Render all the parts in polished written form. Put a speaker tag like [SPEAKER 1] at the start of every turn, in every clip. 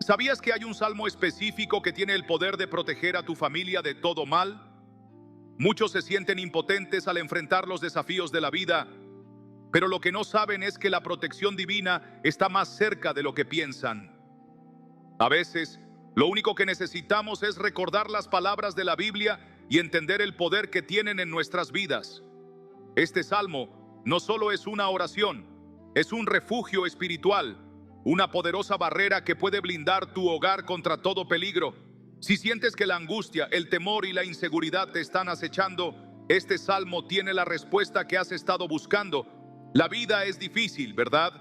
[SPEAKER 1] ¿Sabías que hay un salmo específico que tiene el poder de proteger a tu familia de todo mal? Muchos se sienten impotentes al enfrentar los desafíos de la vida, pero lo que no saben es que la protección divina está más cerca de lo que piensan. A veces, lo único que necesitamos es recordar las palabras de la Biblia y entender el poder que tienen en nuestras vidas. Este salmo no solo es una oración, es un refugio espiritual, una poderosa barrera que puede blindar tu hogar contra todo peligro. Si sientes que la angustia, el temor y la inseguridad te están acechando, este salmo tiene la respuesta que has estado buscando. La vida es difícil, ¿verdad?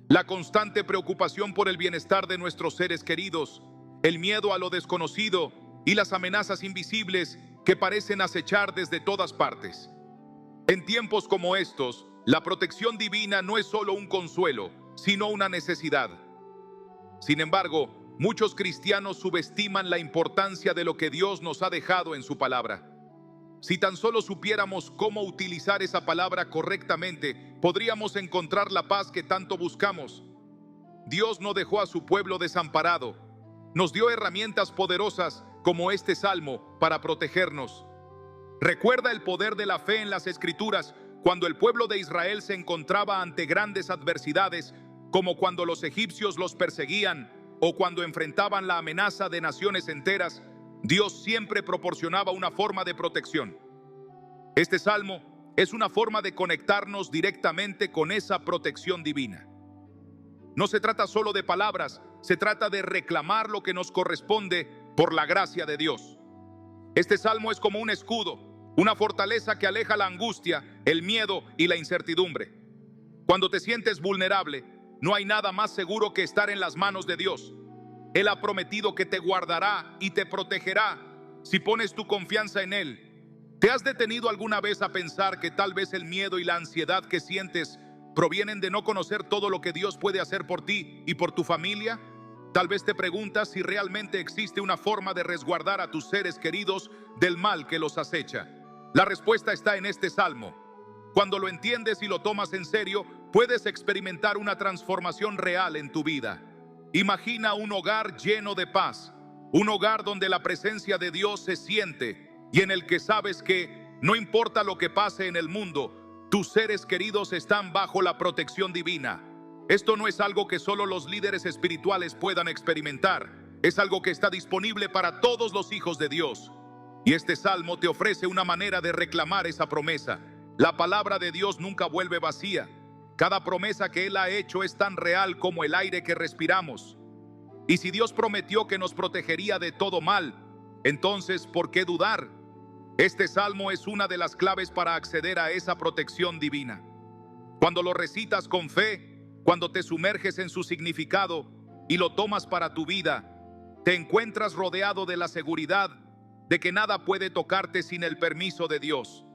[SPEAKER 1] La constante preocupación por el bienestar de nuestros seres queridos, el miedo a lo desconocido y las amenazas invisibles que parecen acechar desde todas partes. En tiempos como estos, la protección divina no es solo un consuelo, sino una necesidad. Sin embargo, muchos cristianos subestiman la importancia de lo que Dios nos ha dejado en su palabra. Si tan solo supiéramos cómo utilizar esa palabra correctamente, podríamos encontrar la paz que tanto buscamos. Dios no dejó a su pueblo desamparado. Nos dio herramientas poderosas como este salmo para protegernos. Recuerda el poder de la fe en las Escrituras cuando el pueblo de Israel se encontraba ante grandes adversidades, como cuando los egipcios los perseguían o cuando enfrentaban la amenaza de naciones enteras. Dios siempre proporcionaba una forma de protección. Este salmo es una forma de conectarnos directamente con esa protección divina. No se trata solo de palabras, se trata de reclamar lo que nos corresponde por la gracia de Dios. Este salmo es como un escudo, una fortaleza que aleja la angustia, el miedo y la incertidumbre. Cuando te sientes vulnerable, no hay nada más seguro que estar en las manos de Dios. Él ha prometido que te guardará y te protegerá si pones tu confianza en Él. ¿Te has detenido alguna vez a pensar que tal vez el miedo y la ansiedad que sientes provienen de no conocer todo lo que Dios puede hacer por ti y por tu familia? Tal vez te preguntas si realmente existe una forma de resguardar a tus seres queridos del mal que los acecha. La respuesta está en este salmo. Cuando lo entiendes y lo tomas en serio, puedes experimentar una transformación real en tu vida. Imagina un hogar lleno de paz, un hogar donde la presencia de Dios se siente y en el que sabes que, no importa lo que pase en el mundo, tus seres queridos están bajo la protección divina. Esto no es algo que solo los líderes espirituales puedan experimentar, es algo que está disponible para todos los hijos de Dios. Y este salmo te ofrece una manera de reclamar esa promesa. La palabra de Dios nunca vuelve vacía. Cada promesa que Él ha hecho es tan real como el aire que respiramos. Y si Dios prometió que nos protegería de todo mal, entonces, ¿por qué dudar? Este salmo es una de las claves para acceder a esa protección divina. Cuando lo recitas con fe, cuando te sumerges en su significado y lo tomas para tu vida, te encuentras rodeado de la seguridad de que nada puede tocarte sin el permiso de Dios.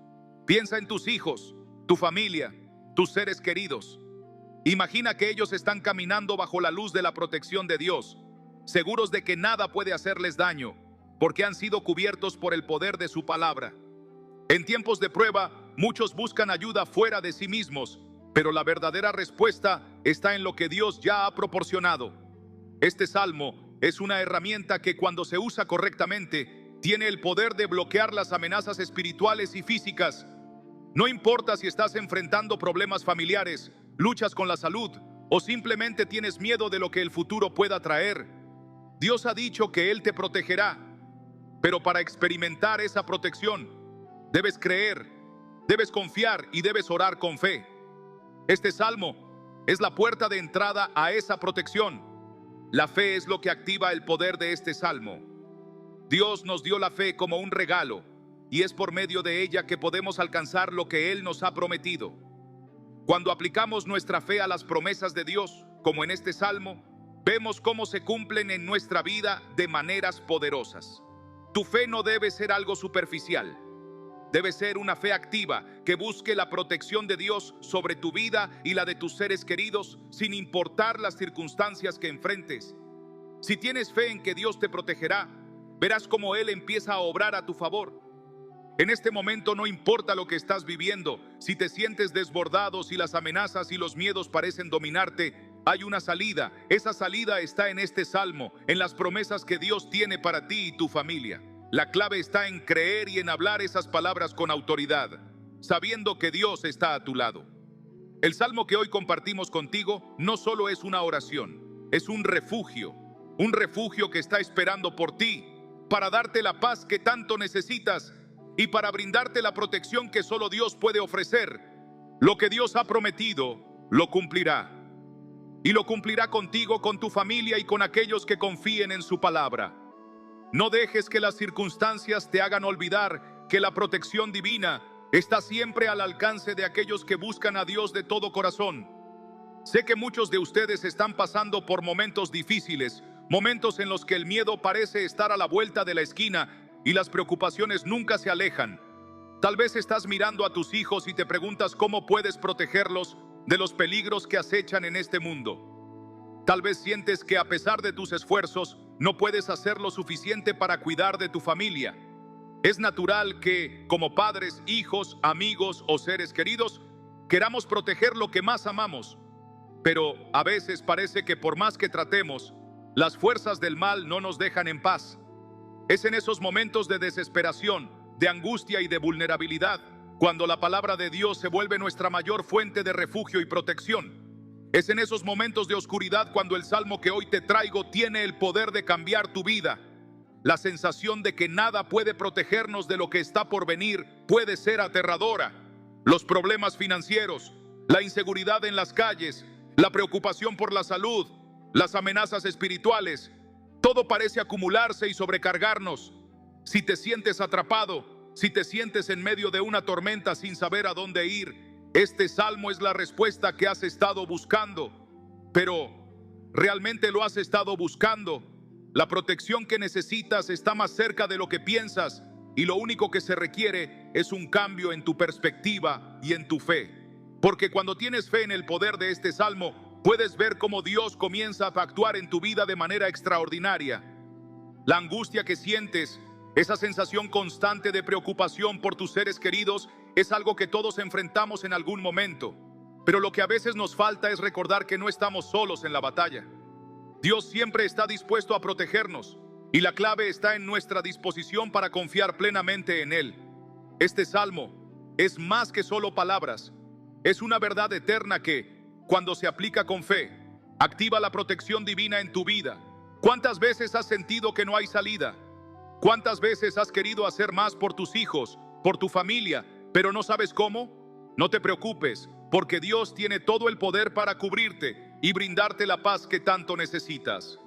[SPEAKER 1] Piensa en tus hijos, tu familia, tus seres queridos. Imagina que ellos están caminando bajo la luz de la protección de Dios, seguros de que nada puede hacerles daño, porque han sido cubiertos por el poder de su palabra. En tiempos de prueba, muchos buscan ayuda fuera de sí mismos, pero la verdadera respuesta está en lo que Dios ya ha proporcionado. Este salmo es una herramienta que, cuando se usa correctamente, tiene el poder de bloquear las amenazas espirituales y físicas. No importa si estás enfrentando problemas familiares, luchas con la salud o simplemente tienes miedo de lo que el futuro pueda traer. Dios ha dicho que Él te protegerá, pero para experimentar esa protección, debes creer, debes confiar y debes orar con fe. Este salmo es la puerta de entrada a esa protección. La fe es lo que activa el poder de este salmo. Dios nos dio la fe como un regalo, y es por medio de ella que podemos alcanzar lo que Él nos ha prometido. Cuando aplicamos nuestra fe a las promesas de Dios, como en este salmo, vemos cómo se cumplen en nuestra vida de maneras poderosas. Tu fe no debe ser algo superficial. Debe ser una fe activa que busque la protección de Dios sobre tu vida y la de tus seres queridos, sin importar las circunstancias que enfrentes. Si tienes fe en que Dios te protegerá, verás cómo Él empieza a obrar a tu favor. En este momento no importa lo que estás viviendo, si te sientes desbordado, si las amenazas y los miedos parecen dominarte, hay una salida. Esa salida está en este salmo, en las promesas que Dios tiene para ti y tu familia. La clave está en creer y en hablar esas palabras con autoridad, sabiendo que Dios está a tu lado. El salmo que hoy compartimos contigo no solo es una oración, es un refugio que está esperando por ti, para darte la paz que tanto necesitas y para brindarte la protección que solo Dios puede ofrecer. Lo que Dios ha prometido, lo cumplirá. Y lo cumplirá contigo, con tu familia y con aquellos que confíen en su palabra. No dejes que las circunstancias te hagan olvidar que la protección divina está siempre al alcance de aquellos que buscan a Dios de todo corazón. Sé que muchos de ustedes están pasando por momentos difíciles, momentos en los que el miedo parece estar a la vuelta de la esquina y las preocupaciones nunca se alejan. Tal vez estás mirando a tus hijos y te preguntas cómo puedes protegerlos de los peligros que acechan en este mundo. Tal vez sientes que a pesar de tus esfuerzos, no puedes hacer lo suficiente para cuidar de tu familia. Es natural que, como padres, hijos, amigos o seres queridos, queramos proteger lo que más amamos. Pero a veces parece que por más que tratemos, las fuerzas del mal no nos dejan en paz. Es en esos momentos de desesperación, de angustia y de vulnerabilidad, cuando la palabra de Dios se vuelve nuestra mayor fuente de refugio y protección. Es en esos momentos de oscuridad cuando el salmo que hoy te traigo tiene el poder de cambiar tu vida. La sensación de que nada puede protegernos de lo que está por venir puede ser aterradora. Los problemas financieros, la inseguridad en las calles, la preocupación por la salud, las amenazas espirituales, todo parece acumularse y sobrecargarnos. Si te sientes atrapado, si te sientes en medio de una tormenta sin saber a dónde ir, este salmo es la respuesta que has estado buscando. Pero, ¿realmente lo has estado buscando? La protección que necesitas está más cerca de lo que piensas, y lo único que se requiere es un cambio en tu perspectiva y en tu fe. Porque cuando tienes fe en el poder de este salmo, puedes ver cómo Dios comienza a actuar en tu vida de manera extraordinaria. La angustia que sientes, esa sensación constante de preocupación por tus seres queridos, es algo que todos enfrentamos en algún momento. Pero lo que a veces nos falta es recordar que no estamos solos en la batalla. Dios siempre está dispuesto a protegernos, y la clave está en nuestra disposición para confiar plenamente en Él. Este salmo es más que solo palabras. Es una verdad eterna que, cuando se aplica con fe, activa la protección divina en tu vida. ¿Cuántas veces has sentido que no hay salida? ¿Cuántas veces has querido hacer más por tus hijos, por tu familia, pero no sabes cómo? No te preocupes, porque Dios tiene todo el poder para cubrirte y brindarte la paz que tanto necesitas.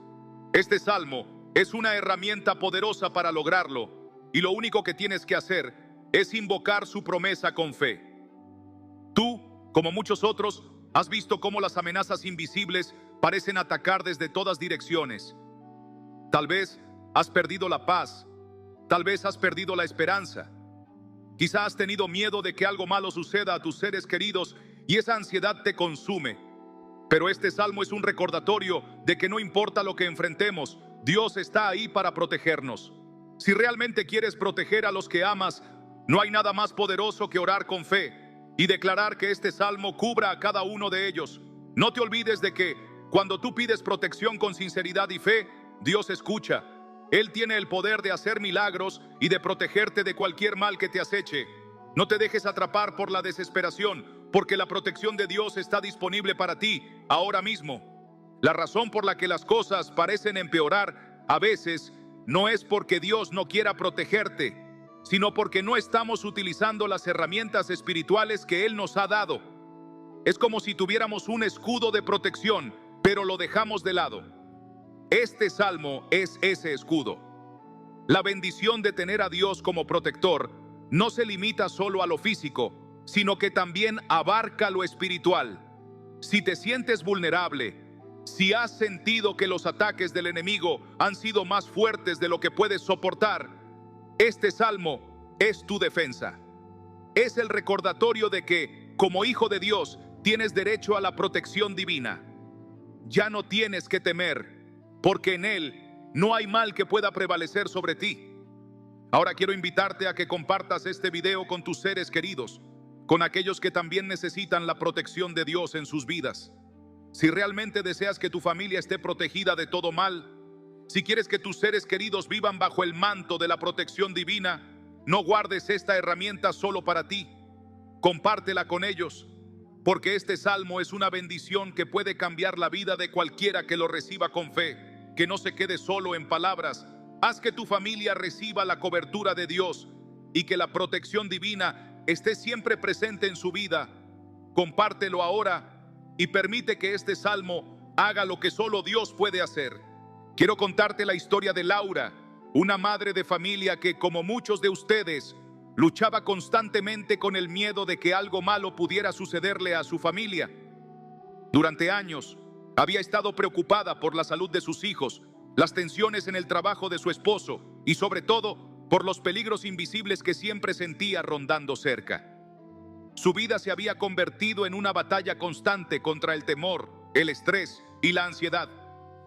[SPEAKER 1] Este salmo es una herramienta poderosa para lograrlo, y lo único que tienes que hacer es invocar su promesa con fe. Tú, como muchos otros, has visto cómo las amenazas invisibles parecen atacar desde todas direcciones. Tal vez has perdido la paz, tal vez has perdido la esperanza. Quizá has tenido miedo de que algo malo suceda a tus seres queridos y esa ansiedad te consume. Pero este salmo es un recordatorio de que no importa lo que enfrentemos, Dios está ahí para protegernos. Si realmente quieres proteger a los que amas, no hay nada más poderoso que orar con fe y declarar que este salmo cubra a cada uno de ellos. No te olvides de que cuando tú pides protección con sinceridad y fe, Dios escucha. Él tiene el poder de hacer milagros y de protegerte de cualquier mal que te aceche. No te dejes atrapar por la desesperación, porque la protección de Dios está disponible para ti ahora mismo. La razón por la que las cosas parecen empeorar a veces no es porque Dios no quiera protegerte, sino porque no estamos utilizando las herramientas espirituales que Él nos ha dado. Es como si tuviéramos un escudo de protección, pero lo dejamos de lado. Este salmo es ese escudo. La bendición de tener a Dios como protector no se limita solo a lo físico, sino que también abarca lo espiritual. Si te sientes vulnerable, si has sentido que los ataques del enemigo han sido más fuertes de lo que puedes soportar, este salmo es tu defensa. Es el recordatorio de que, como hijo de Dios, tienes derecho a la protección divina. Ya no tienes que temer, porque en Él no hay mal que pueda prevalecer sobre ti. Ahora quiero invitarte a que compartas este video con tus seres queridos, con aquellos que también necesitan la protección de Dios en sus vidas. Si realmente deseas que tu familia esté protegida de todo mal, si quieres que tus seres queridos vivan bajo el manto de la protección divina, no guardes esta herramienta solo para ti. Compártela con ellos, porque este salmo es una bendición que puede cambiar la vida de cualquiera que lo reciba con fe. Que no se quede solo en palabras. Haz que tu familia reciba la cobertura de Dios y que la protección divina esté siempre presente en su vida. Compártelo ahora y permite que este salmo haga lo que solo Dios puede hacer. Quiero contarte la historia de Laura, una madre de familia que, como muchos de ustedes, luchaba constantemente con el miedo de que algo malo pudiera sucederle a su familia. Durante años, había estado preocupada por la salud de sus hijos, las tensiones en el trabajo de su esposo y, sobre todo, por los peligros invisibles que siempre sentía rondando cerca. Su vida se había convertido en una batalla constante contra el temor, el estrés y la ansiedad.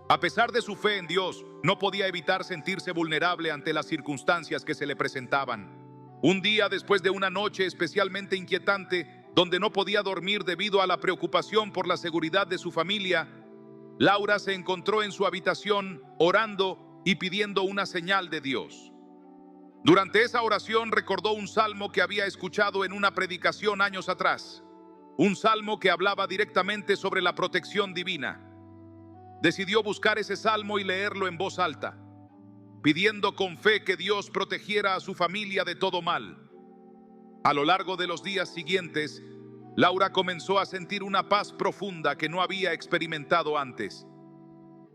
[SPEAKER 1] A pesar de su fe en Dios, no podía evitar sentirse vulnerable ante las circunstancias que se le presentaban. Un día, después de una noche especialmente inquietante, donde no podía dormir debido a la preocupación por la seguridad de su familia, Laura se encontró en su habitación orando y pidiendo una señal de Dios. Durante esa oración recordó un salmo que había escuchado en una predicación años atrás, un salmo que hablaba directamente sobre la protección divina. Decidió buscar ese salmo y leerlo en voz alta, pidiendo con fe que Dios protegiera a su familia de todo mal. A lo largo de los días siguientes, Laura comenzó a sentir una paz profunda que no había experimentado antes.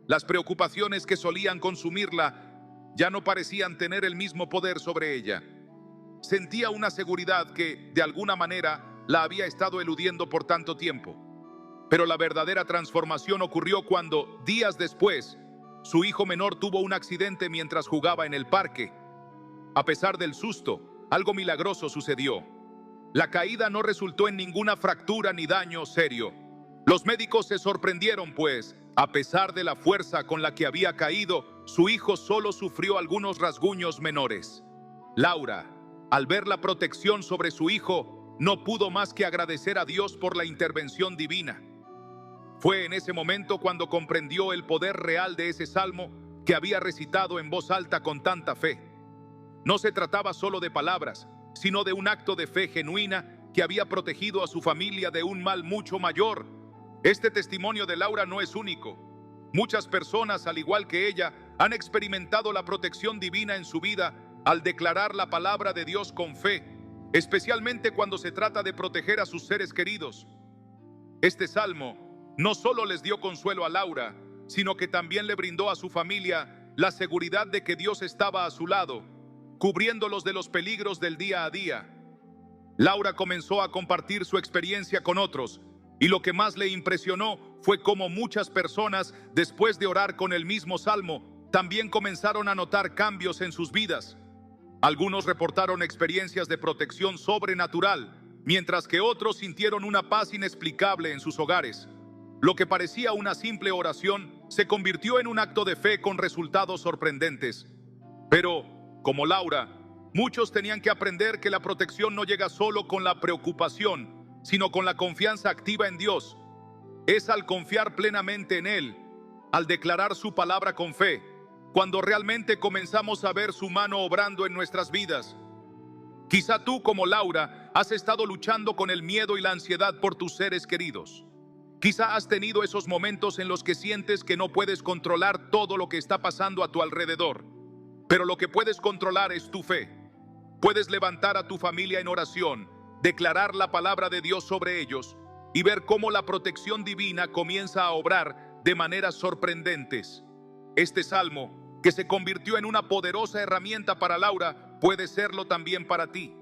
[SPEAKER 1] Las preocupaciones que solían consumirla ya no parecían tener el mismo poder sobre ella. Sentía una seguridad que, de alguna manera, la había estado eludiendo por tanto tiempo. Pero la verdadera transformación ocurrió cuando, días después, su hijo menor tuvo un accidente mientras jugaba en el parque. A pesar del susto, algo milagroso sucedió. La caída no resultó en ninguna fractura ni daño serio. Los médicos se sorprendieron, pues, a pesar de la fuerza con la que había caído, su hijo solo sufrió algunos rasguños menores. Laura, al ver la protección sobre su hijo, no pudo más que agradecer a Dios por la intervención divina. Fue en ese momento cuando comprendió el poder real de ese salmo que había recitado en voz alta con tanta fe. No se trataba solo de palabras, sino de un acto de fe genuina que había protegido a su familia de un mal mucho mayor. Este testimonio de Laura no es único. Muchas personas, al igual que ella, han experimentado la protección divina en su vida al declarar la palabra de Dios con fe, especialmente cuando se trata de proteger a sus seres queridos. Este salmo no solo les dio consuelo a Laura, sino que también le brindó a su familia la seguridad de que Dios estaba a su lado, cubriéndolos de los peligros del día a día. Laura comenzó a compartir su experiencia con otros, y lo que más le impresionó fue cómo muchas personas, después de orar con el mismo salmo, también comenzaron a notar cambios en sus vidas. Algunos reportaron experiencias de protección sobrenatural, mientras que otros sintieron una paz inexplicable en sus hogares. Lo que parecía una simple oración se convirtió en un acto de fe con resultados sorprendentes. Pero, como Laura, muchos tenían que aprender que la protección no llega solo con la preocupación, sino con la confianza activa en Dios. Es al confiar plenamente en Él, al declarar su palabra con fe, cuando realmente comenzamos a ver su mano obrando en nuestras vidas. Quizá tú, como Laura, has estado luchando con el miedo y la ansiedad por tus seres queridos. Quizá has tenido esos momentos en los que sientes que no puedes controlar todo lo que está pasando a tu alrededor. Pero lo que puedes controlar es tu fe. Puedes levantar a tu familia en oración, declarar la palabra de Dios sobre ellos y ver cómo la protección divina comienza a obrar de maneras sorprendentes. Este salmo, que se convirtió en una poderosa herramienta para Laura, puede serlo también para ti.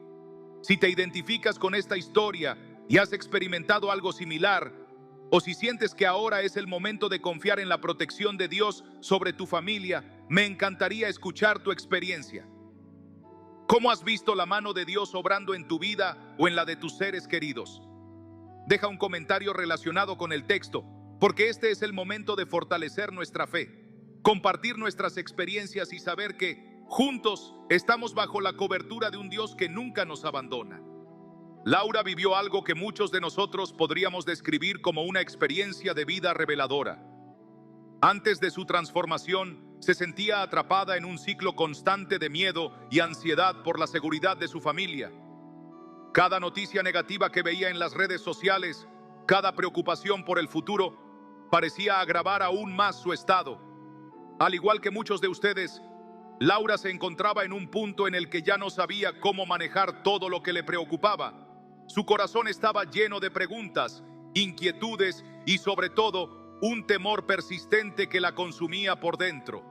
[SPEAKER 1] Si te identificas con esta historia y has experimentado algo similar, o si sientes que ahora es el momento de confiar en la protección de Dios sobre tu familia, me encantaría escuchar tu experiencia. ¿Cómo has visto la mano de Dios obrando en tu vida o en la de tus seres queridos? Deja un comentario relacionado con el texto, porque este es el momento de fortalecer nuestra fe, compartir nuestras experiencias y saber que, juntos, estamos bajo la cobertura de un Dios que nunca nos abandona. Laura vivió algo que muchos de nosotros podríamos describir como una experiencia de vida reveladora. Antes de su transformación, se sentía atrapada en un ciclo constante de miedo y ansiedad por la seguridad de su familia. Cada noticia negativa que veía en las redes sociales, cada preocupación por el futuro, parecía agravar aún más su estado. Al igual que muchos de ustedes, Laura se encontraba en un punto en el que ya no sabía cómo manejar todo lo que le preocupaba. Su corazón estaba lleno de preguntas, inquietudes y sobre todo un temor persistente que la consumía por dentro.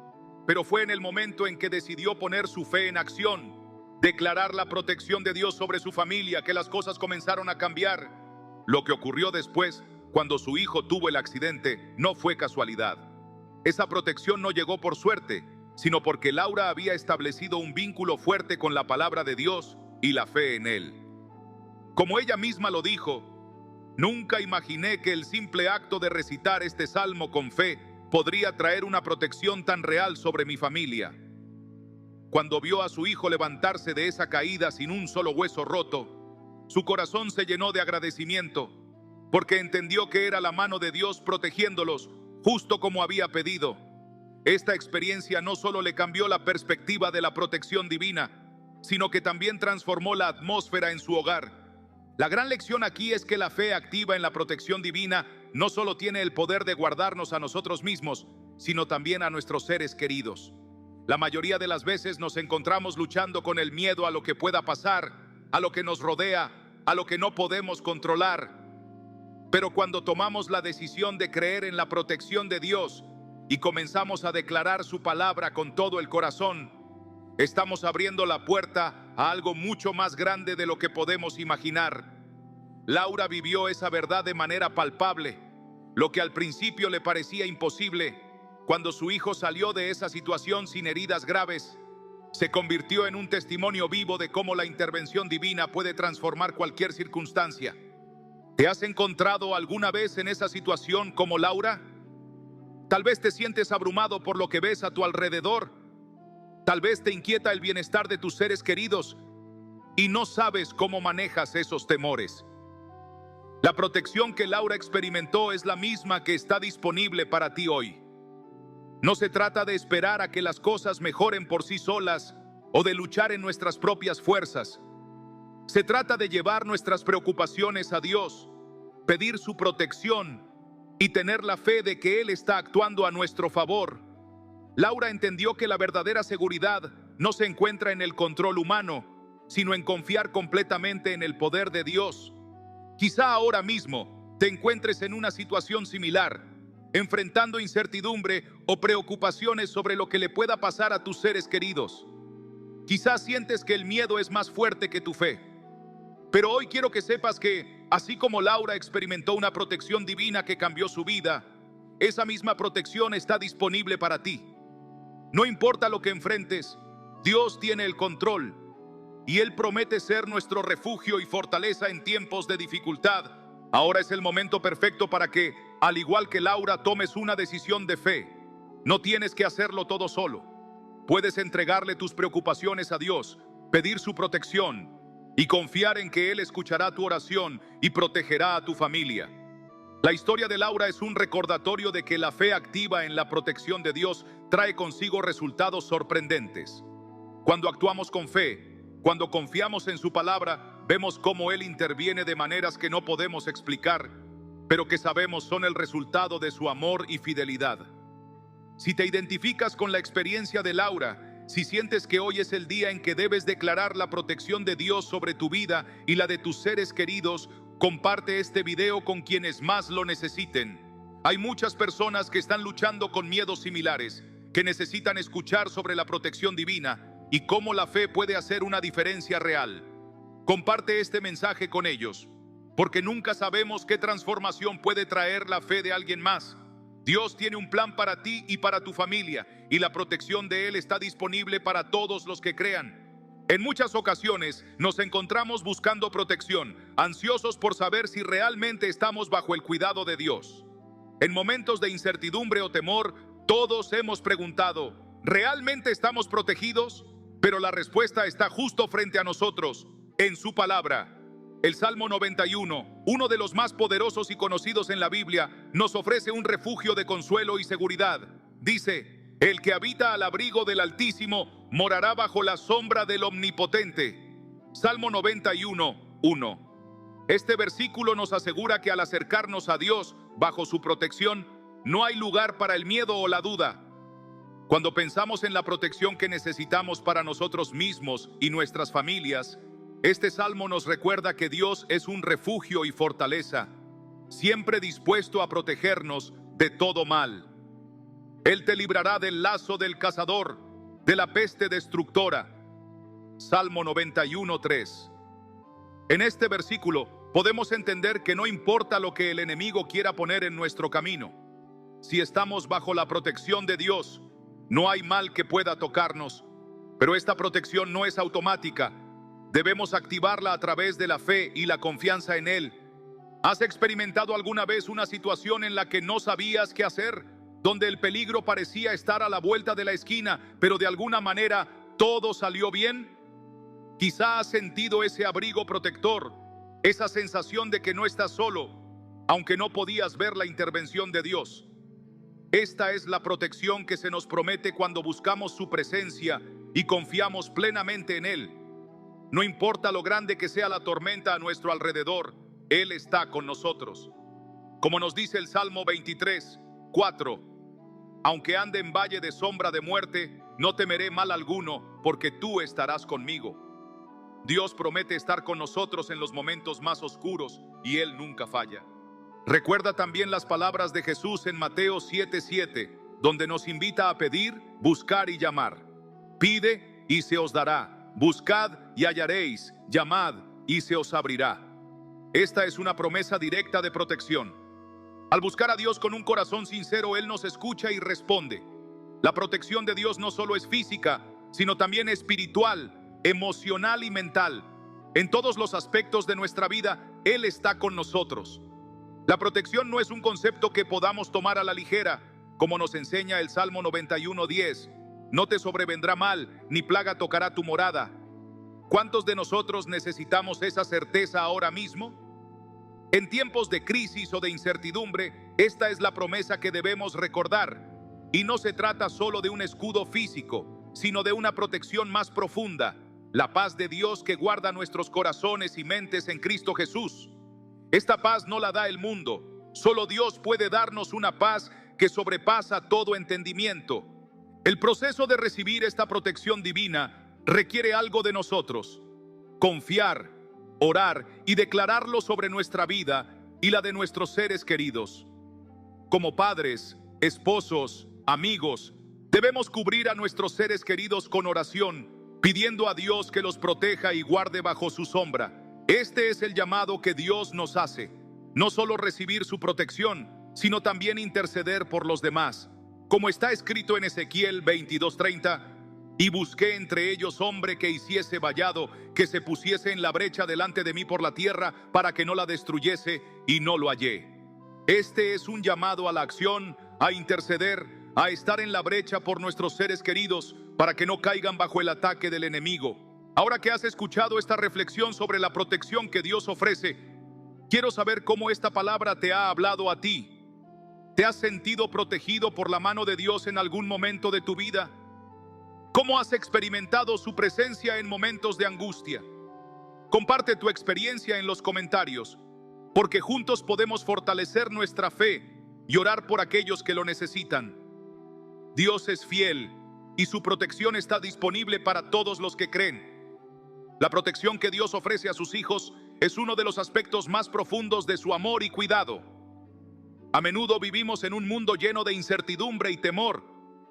[SPEAKER 1] Pero fue en el momento en que decidió poner su fe en acción, declarar la protección de Dios sobre su familia, que las cosas comenzaron a cambiar. Lo que ocurrió después, cuando su hijo tuvo el accidente, no fue casualidad. Esa protección no llegó por suerte, sino porque Laura había establecido un vínculo fuerte con la palabra de Dios y la fe en Él. Como ella misma lo dijo, nunca imaginé que el simple acto de recitar este salmo con fe podría traer una protección tan real sobre mi familia. Cuando vio a su hijo levantarse de esa caída sin un solo hueso roto, su corazón se llenó de agradecimiento, porque entendió que era la mano de Dios protegiéndolos, justo como había pedido. Esta experiencia no solo le cambió la perspectiva de la protección divina, sino que también transformó la atmósfera en su hogar. La gran lección aquí es que la fe activa en la protección divina no solo tiene el poder de guardarnos a nosotros mismos, sino también a nuestros seres queridos. La mayoría de las veces nos encontramos luchando con el miedo a lo que pueda pasar, a lo que nos rodea, a lo que no podemos controlar. Pero cuando tomamos la decisión de creer en la protección de Dios y comenzamos a declarar su palabra con todo el corazón, estamos abriendo la puerta a algo mucho más grande de lo que podemos imaginar. Laura vivió esa verdad de manera palpable. Lo que al principio le parecía imposible, cuando su hijo salió de esa situación sin heridas graves, se convirtió en un testimonio vivo de cómo la intervención divina puede transformar cualquier circunstancia. ¿Te has encontrado alguna vez en esa situación como Laura? Tal vez te sientes abrumado por lo que ves a tu alrededor. Tal vez te inquieta el bienestar de tus seres queridos y no sabes cómo manejas esos temores. La protección que Laura experimentó es la misma que está disponible para ti hoy. No se trata de esperar a que las cosas mejoren por sí solas o de luchar en nuestras propias fuerzas. Se trata de llevar nuestras preocupaciones a Dios, pedir su protección y tener la fe de que Él está actuando a nuestro favor. Laura entendió que la verdadera seguridad no se encuentra en el control humano, sino en confiar completamente en el poder de Dios. Quizá ahora mismo te encuentres en una situación similar, enfrentando incertidumbre o preocupaciones sobre lo que le pueda pasar a tus seres queridos. Quizás sientes que el miedo es más fuerte que tu fe. Pero hoy quiero que sepas que, así como Laura experimentó una protección divina que cambió su vida, esa misma protección está disponible para ti. No importa lo que enfrentes, Dios tiene el control y Él promete ser nuestro refugio y fortaleza en tiempos de dificultad. Ahora es el momento perfecto para que, al igual que Laura, tomes una decisión de fe. No tienes que hacerlo todo solo. Puedes entregarle tus preocupaciones a Dios, pedir su protección y confiar en que Él escuchará tu oración y protegerá a tu familia. La historia de Laura es un recordatorio de que la fe activa en la protección de Dios trae consigo resultados sorprendentes. Cuando actuamos con fe, cuando confiamos en su palabra, vemos cómo Él interviene de maneras que no podemos explicar, pero que sabemos son el resultado de su amor y fidelidad. Si te identificas con la experiencia de Laura, si sientes que hoy es el día en que debes declarar la protección de Dios sobre tu vida y la de tus seres queridos, comparte este video con quienes más lo necesiten. Hay muchas personas que están luchando con miedos similares, que necesitan escuchar sobre la protección divina y cómo la fe puede hacer una diferencia real. Comparte este mensaje con ellos, porque nunca sabemos qué transformación puede traer la fe de alguien más. Dios tiene un plan para ti y para tu familia, y la protección de Él está disponible para todos los que crean. En muchas ocasiones nos encontramos buscando protección, ansiosos por saber si realmente estamos bajo el cuidado de Dios. En momentos de incertidumbre o temor, todos hemos preguntado, ¿realmente estamos protegidos? Pero la respuesta está justo frente a nosotros, en su palabra. El Salmo 91, uno de los más poderosos y conocidos en la Biblia, nos ofrece un refugio de consuelo y seguridad. Dice: el que habita al abrigo del Altísimo morará bajo la sombra del Omnipotente. Salmo 91, 1. Este versículo nos asegura que al acercarnos a Dios bajo su protección, no hay lugar para el miedo o la duda. Cuando pensamos en la protección que necesitamos para nosotros mismos y nuestras familias, este salmo nos recuerda que Dios es un refugio y fortaleza, siempre dispuesto a protegernos de todo mal. Él te librará del lazo del cazador, de la peste destructora. Salmo 91, 3. En este versículo podemos entender que no importa lo que el enemigo quiera poner en nuestro camino, si estamos bajo la protección de Dios, no hay mal que pueda tocarnos. Pero esta protección no es automática. Debemos activarla a través de la fe y la confianza en Él. ¿Has experimentado alguna vez una situación en la que no sabías qué hacer? Donde el peligro parecía estar a la vuelta de la esquina, pero de alguna manera todo salió bien. Quizá has sentido ese abrigo protector, esa sensación de que no estás solo, aunque no podías ver la intervención de Dios. Esta es la protección que se nos promete cuando buscamos su presencia y confiamos plenamente en Él. No importa lo grande que sea la tormenta a nuestro alrededor, Él está con nosotros. Como nos dice el Salmo 23, 4. Aunque ande en valle de sombra de muerte, no temeré mal alguno, porque tú estarás conmigo. Dios promete estar con nosotros en los momentos más oscuros y Él nunca falla. Recuerda también las palabras de Jesús en Mateo 7:7, donde nos invita a pedir, buscar y llamar. Pide y se os dará, buscad y hallaréis, llamad y se os abrirá. Esta es una promesa directa de protección. Al buscar a Dios con un corazón sincero, Él nos escucha y responde. La protección de Dios no solo es física, sino también espiritual, emocional y mental. En todos los aspectos de nuestra vida, Él está con nosotros. La protección no es un concepto que podamos tomar a la ligera, como nos enseña el Salmo 91:10. No te sobrevendrá mal, ni plaga tocará tu morada. ¿Cuántos de nosotros necesitamos esa certeza ahora mismo? En tiempos de crisis o de incertidumbre, esta es la promesa que debemos recordar. Y no se trata solo de un escudo físico, sino de una protección más profunda, la paz de Dios que guarda nuestros corazones y mentes en Cristo Jesús. Esta paz no la da el mundo. Solo Dios puede darnos una paz que sobrepasa todo entendimiento. El proceso de recibir esta protección divina requiere algo de nosotros: confiar, orar y declararlo sobre nuestra vida y la de nuestros seres queridos. Como padres, esposos, amigos, debemos cubrir a nuestros seres queridos con oración, pidiendo a Dios que los proteja y guarde bajo su sombra. Este es el llamado que Dios nos hace: no solo recibir su protección, sino también interceder por los demás. Como está escrito en Ezequiel 22:30, y busqué entre ellos hombre que hiciese vallado, que se pusiese en la brecha delante de mí por la tierra, para que no la destruyese, y no lo hallé. Este es un llamado a la acción, a interceder, a estar en la brecha por nuestros seres queridos, para que no caigan bajo el ataque del enemigo. Ahora que has escuchado esta reflexión sobre la protección que Dios ofrece, quiero saber cómo esta palabra te ha hablado a ti. ¿Te has sentido protegido por la mano de Dios en algún momento de tu vida? ¿Cómo has experimentado su presencia en momentos de angustia? Comparte tu experiencia en los comentarios, porque juntos podemos fortalecer nuestra fe y orar por aquellos que lo necesitan. Dios es fiel y su protección está disponible para todos los que creen. La protección que Dios ofrece a sus hijos es uno de los aspectos más profundos de su amor y cuidado. A menudo vivimos en un mundo lleno de incertidumbre y temor,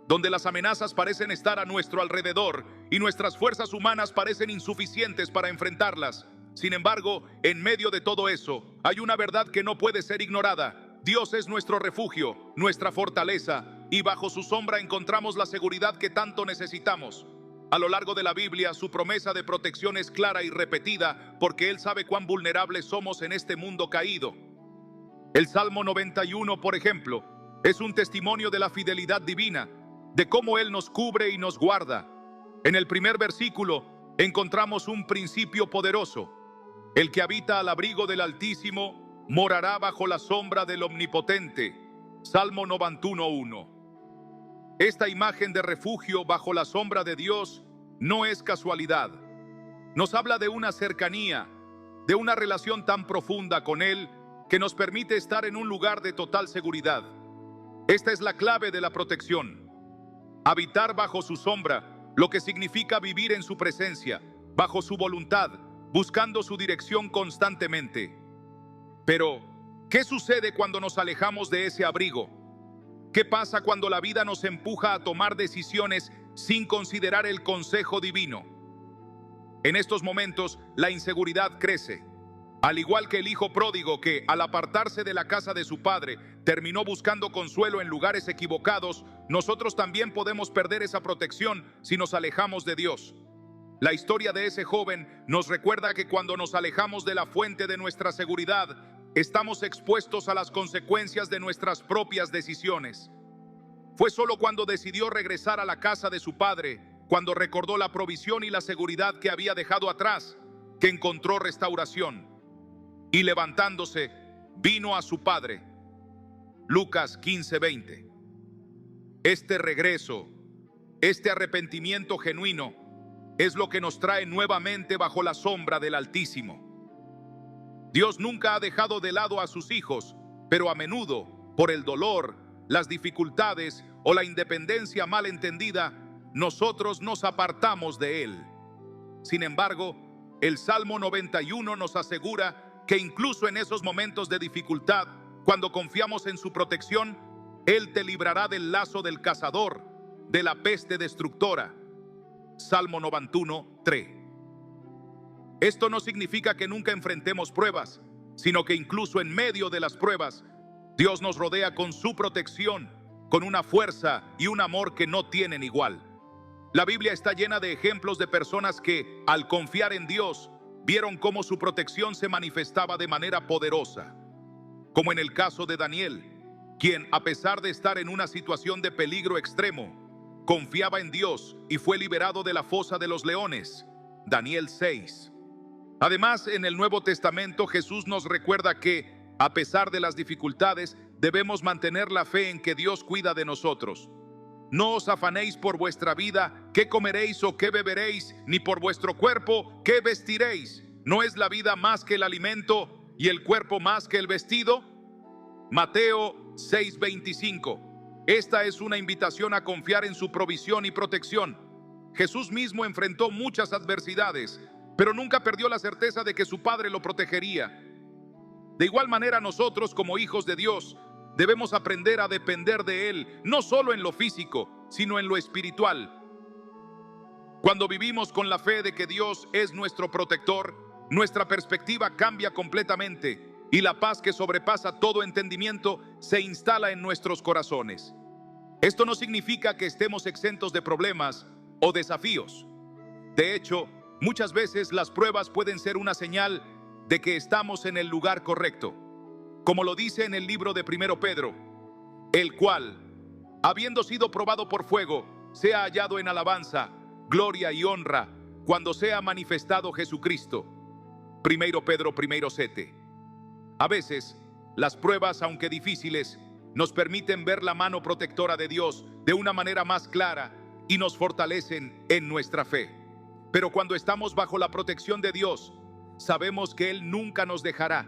[SPEAKER 1] donde las amenazas parecen estar a nuestro alrededor y nuestras fuerzas humanas parecen insuficientes para enfrentarlas. Sin embargo, en medio de todo eso, hay una verdad que no puede ser ignorada. Dios es nuestro refugio, nuestra fortaleza, y bajo su sombra encontramos la seguridad que tanto necesitamos. A lo largo de la Biblia, su promesa de protección es clara y repetida, porque Él sabe cuán vulnerables somos en este mundo caído. El Salmo 91, por ejemplo, es un testimonio de la fidelidad divina, de cómo Él nos cubre y nos guarda. En el primer versículo encontramos un principio poderoso: El que habita al abrigo del Altísimo morará bajo la sombra del Omnipotente. Salmo 91:1. Esta imagen de refugio bajo la sombra de Dios no es casualidad. Nos habla de una cercanía, de una relación tan profunda con Él que nos permite estar en un lugar de total seguridad. Esta es la clave de la protección. Habitar bajo su sombra, lo que significa vivir en su presencia, bajo su voluntad, buscando su dirección constantemente. Pero, ¿qué sucede cuando nos alejamos de ese abrigo? ¿Qué pasa cuando la vida nos empuja a tomar decisiones sin considerar el consejo divino? En estos momentos, la inseguridad crece. Al igual que el hijo pródigo que, al apartarse de la casa de su padre, terminó buscando consuelo en lugares equivocados, nosotros también podemos perder esa protección si nos alejamos de Dios. La historia de ese joven nos recuerda que cuando nos alejamos de la fuente de nuestra seguridad, estamos expuestos a las consecuencias de nuestras propias decisiones. Fue solo cuando decidió regresar a la casa de su padre, cuando recordó la provisión y la seguridad que había dejado atrás, que encontró restauración. Y levantándose, vino a su padre. Lucas 15:20. Este regreso, este arrepentimiento genuino, es lo que nos trae nuevamente bajo la sombra del Altísimo. Dios nunca ha dejado de lado a sus hijos, pero a menudo, por el dolor, las dificultades o la independencia mal entendida, nosotros nos apartamos de Él. Sin embargo, el Salmo 91 nos asegura que incluso en esos momentos de dificultad, cuando confiamos en su protección, Él te librará del lazo del cazador, de la peste destructora. Salmo 91:3. Esto no significa que nunca enfrentemos pruebas, sino que incluso en medio de las pruebas, Dios nos rodea con su protección, con una fuerza y un amor que no tienen igual. La Biblia está llena de ejemplos de personas que, al confiar en Dios, vieron cómo su protección se manifestaba de manera poderosa. Como en el caso de Daniel, quien, a pesar de estar en una situación de peligro extremo, confiaba en Dios y fue liberado de la fosa de los leones. Daniel 6. Además, en el Nuevo Testamento Jesús nos recuerda que, a pesar de las dificultades, debemos mantener la fe en que Dios cuida de nosotros. No os afanéis por vuestra vida, qué comeréis o qué beberéis, ni por vuestro cuerpo, qué vestiréis. ¿No es la vida más que el alimento y el cuerpo más que el vestido? Mateo 6:25. Esta es una invitación a confiar en su provisión y protección. Jesús mismo enfrentó muchas adversidades, pero nunca perdió la certeza de que su Padre lo protegería. De igual manera, nosotros, como hijos de Dios, debemos aprender a depender de Él, no solo en lo físico, sino en lo espiritual. Cuando vivimos con la fe de que Dios es nuestro protector, nuestra perspectiva cambia completamente y la paz que sobrepasa todo entendimiento se instala en nuestros corazones. Esto no significa que estemos exentos de problemas o desafíos. De hecho, muchas veces las pruebas pueden ser una señal de que estamos en el lugar correcto. Como lo dice en el libro de 1 Pedro, el cual, habiendo sido probado por fuego, sea hallado en alabanza, gloria y honra cuando sea manifestado Jesucristo. 1 Pedro 1:7. A veces, las pruebas, aunque difíciles, nos permiten ver la mano protectora de Dios de una manera más clara y nos fortalecen en nuestra fe. Pero cuando estamos bajo la protección de Dios, sabemos que Él nunca nos dejará.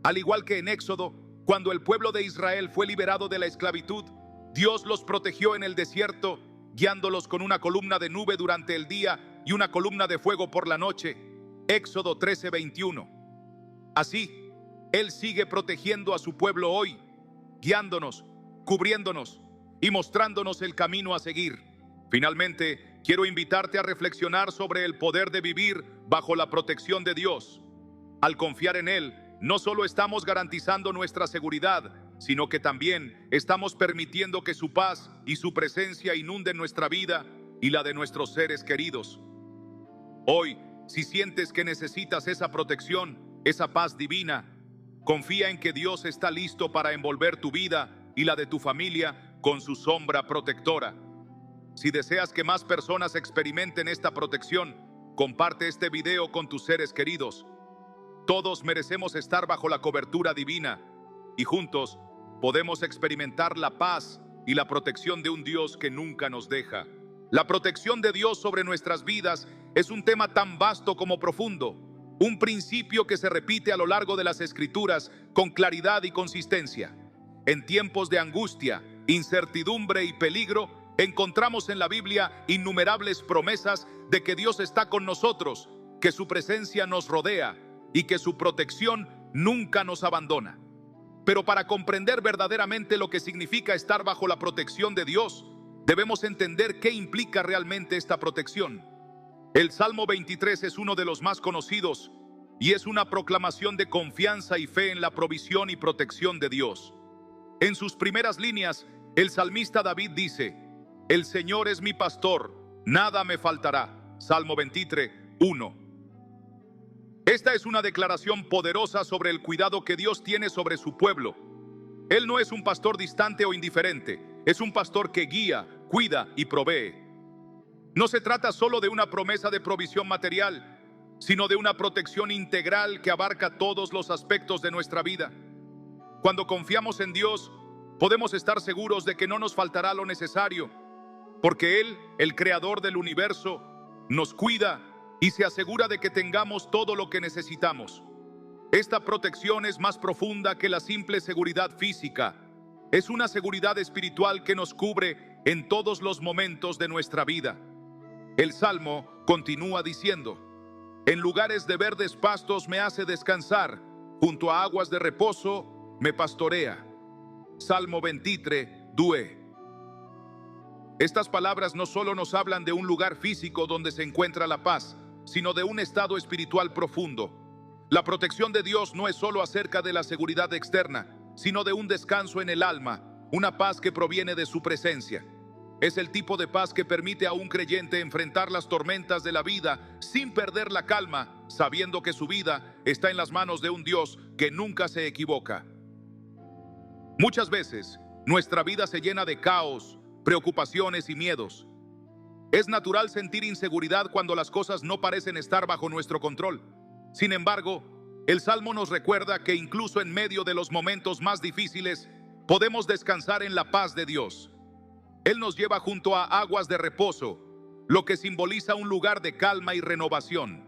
[SPEAKER 1] Al igual que en Éxodo, cuando el pueblo de Israel fue liberado de la esclavitud, Dios los protegió en el desierto, guiándolos con una columna de nube durante el día y una columna de fuego por la noche. Éxodo 13:21. Así, Él sigue protegiendo a su pueblo hoy, guiándonos, cubriéndonos y mostrándonos el camino a seguir. Finalmente, quiero invitarte a reflexionar sobre el poder de vivir bajo la protección de Dios. Al confiar en Él, no solo estamos garantizando nuestra seguridad, sino que también estamos permitiendo que su paz y su presencia inunden nuestra vida y la de nuestros seres queridos. Hoy, si sientes que necesitas esa protección, esa paz divina, confía en que Dios está listo para envolver tu vida y la de tu familia con su sombra protectora. Si deseas que más personas experimenten esta protección, comparte este video con tus seres queridos. Todos merecemos estar bajo la cobertura divina y juntos podemos experimentar la paz y la protección de un Dios que nunca nos deja. La protección de Dios sobre nuestras vidas es un tema tan vasto como profundo, un principio que se repite a lo largo de las Escrituras con claridad y consistencia. En tiempos de angustia, incertidumbre y peligro, encontramos en la Biblia innumerables promesas de que Dios está con nosotros, que su presencia nos rodea y que su protección nunca nos abandona. Pero para comprender verdaderamente lo que significa estar bajo la protección de Dios, debemos entender qué implica realmente esta protección. El Salmo 23 es uno de los más conocidos y es una proclamación de confianza y fe en la provisión y protección de Dios. En sus primeras líneas, el salmista David dice: El Señor es mi pastor, nada me faltará. Salmo 23, 1. Esta es una declaración poderosa sobre el cuidado que Dios tiene sobre su pueblo. Él no es un pastor distante o indiferente, es un pastor que guía, cuida y provee. No se trata solo de una promesa de provisión material, sino de una protección integral que abarca todos los aspectos de nuestra vida. Cuando confiamos en Dios, podemos estar seguros de que no nos faltará lo necesario, porque Él, el creador del universo, nos cuida y se asegura de que tengamos todo lo que necesitamos. Esta protección es más profunda que la simple seguridad física. Es una seguridad espiritual que nos cubre en todos los momentos de nuestra vida. El Salmo continúa diciendo: En lugares de verdes pastos me hace descansar, junto a aguas de reposo me pastorea. Salmo 23, 2. Estas palabras no solo nos hablan de un lugar físico donde se encuentra la paz, sino de un estado espiritual profundo. La protección de Dios no es solo acerca de la seguridad externa, sino de un descanso en el alma, una paz que proviene de su presencia. Es el tipo de paz que permite a un creyente enfrentar las tormentas de la vida sin perder la calma, sabiendo que su vida está en las manos de un Dios que nunca se equivoca. Muchas veces, nuestra vida se llena de caos, preocupaciones y miedos. Es natural sentir inseguridad cuando las cosas no parecen estar bajo nuestro control. Sin embargo, el Salmo nos recuerda que incluso en medio de los momentos más difíciles, podemos descansar en la paz de Dios. Él nos lleva junto a aguas de reposo, lo que simboliza un lugar de calma y renovación.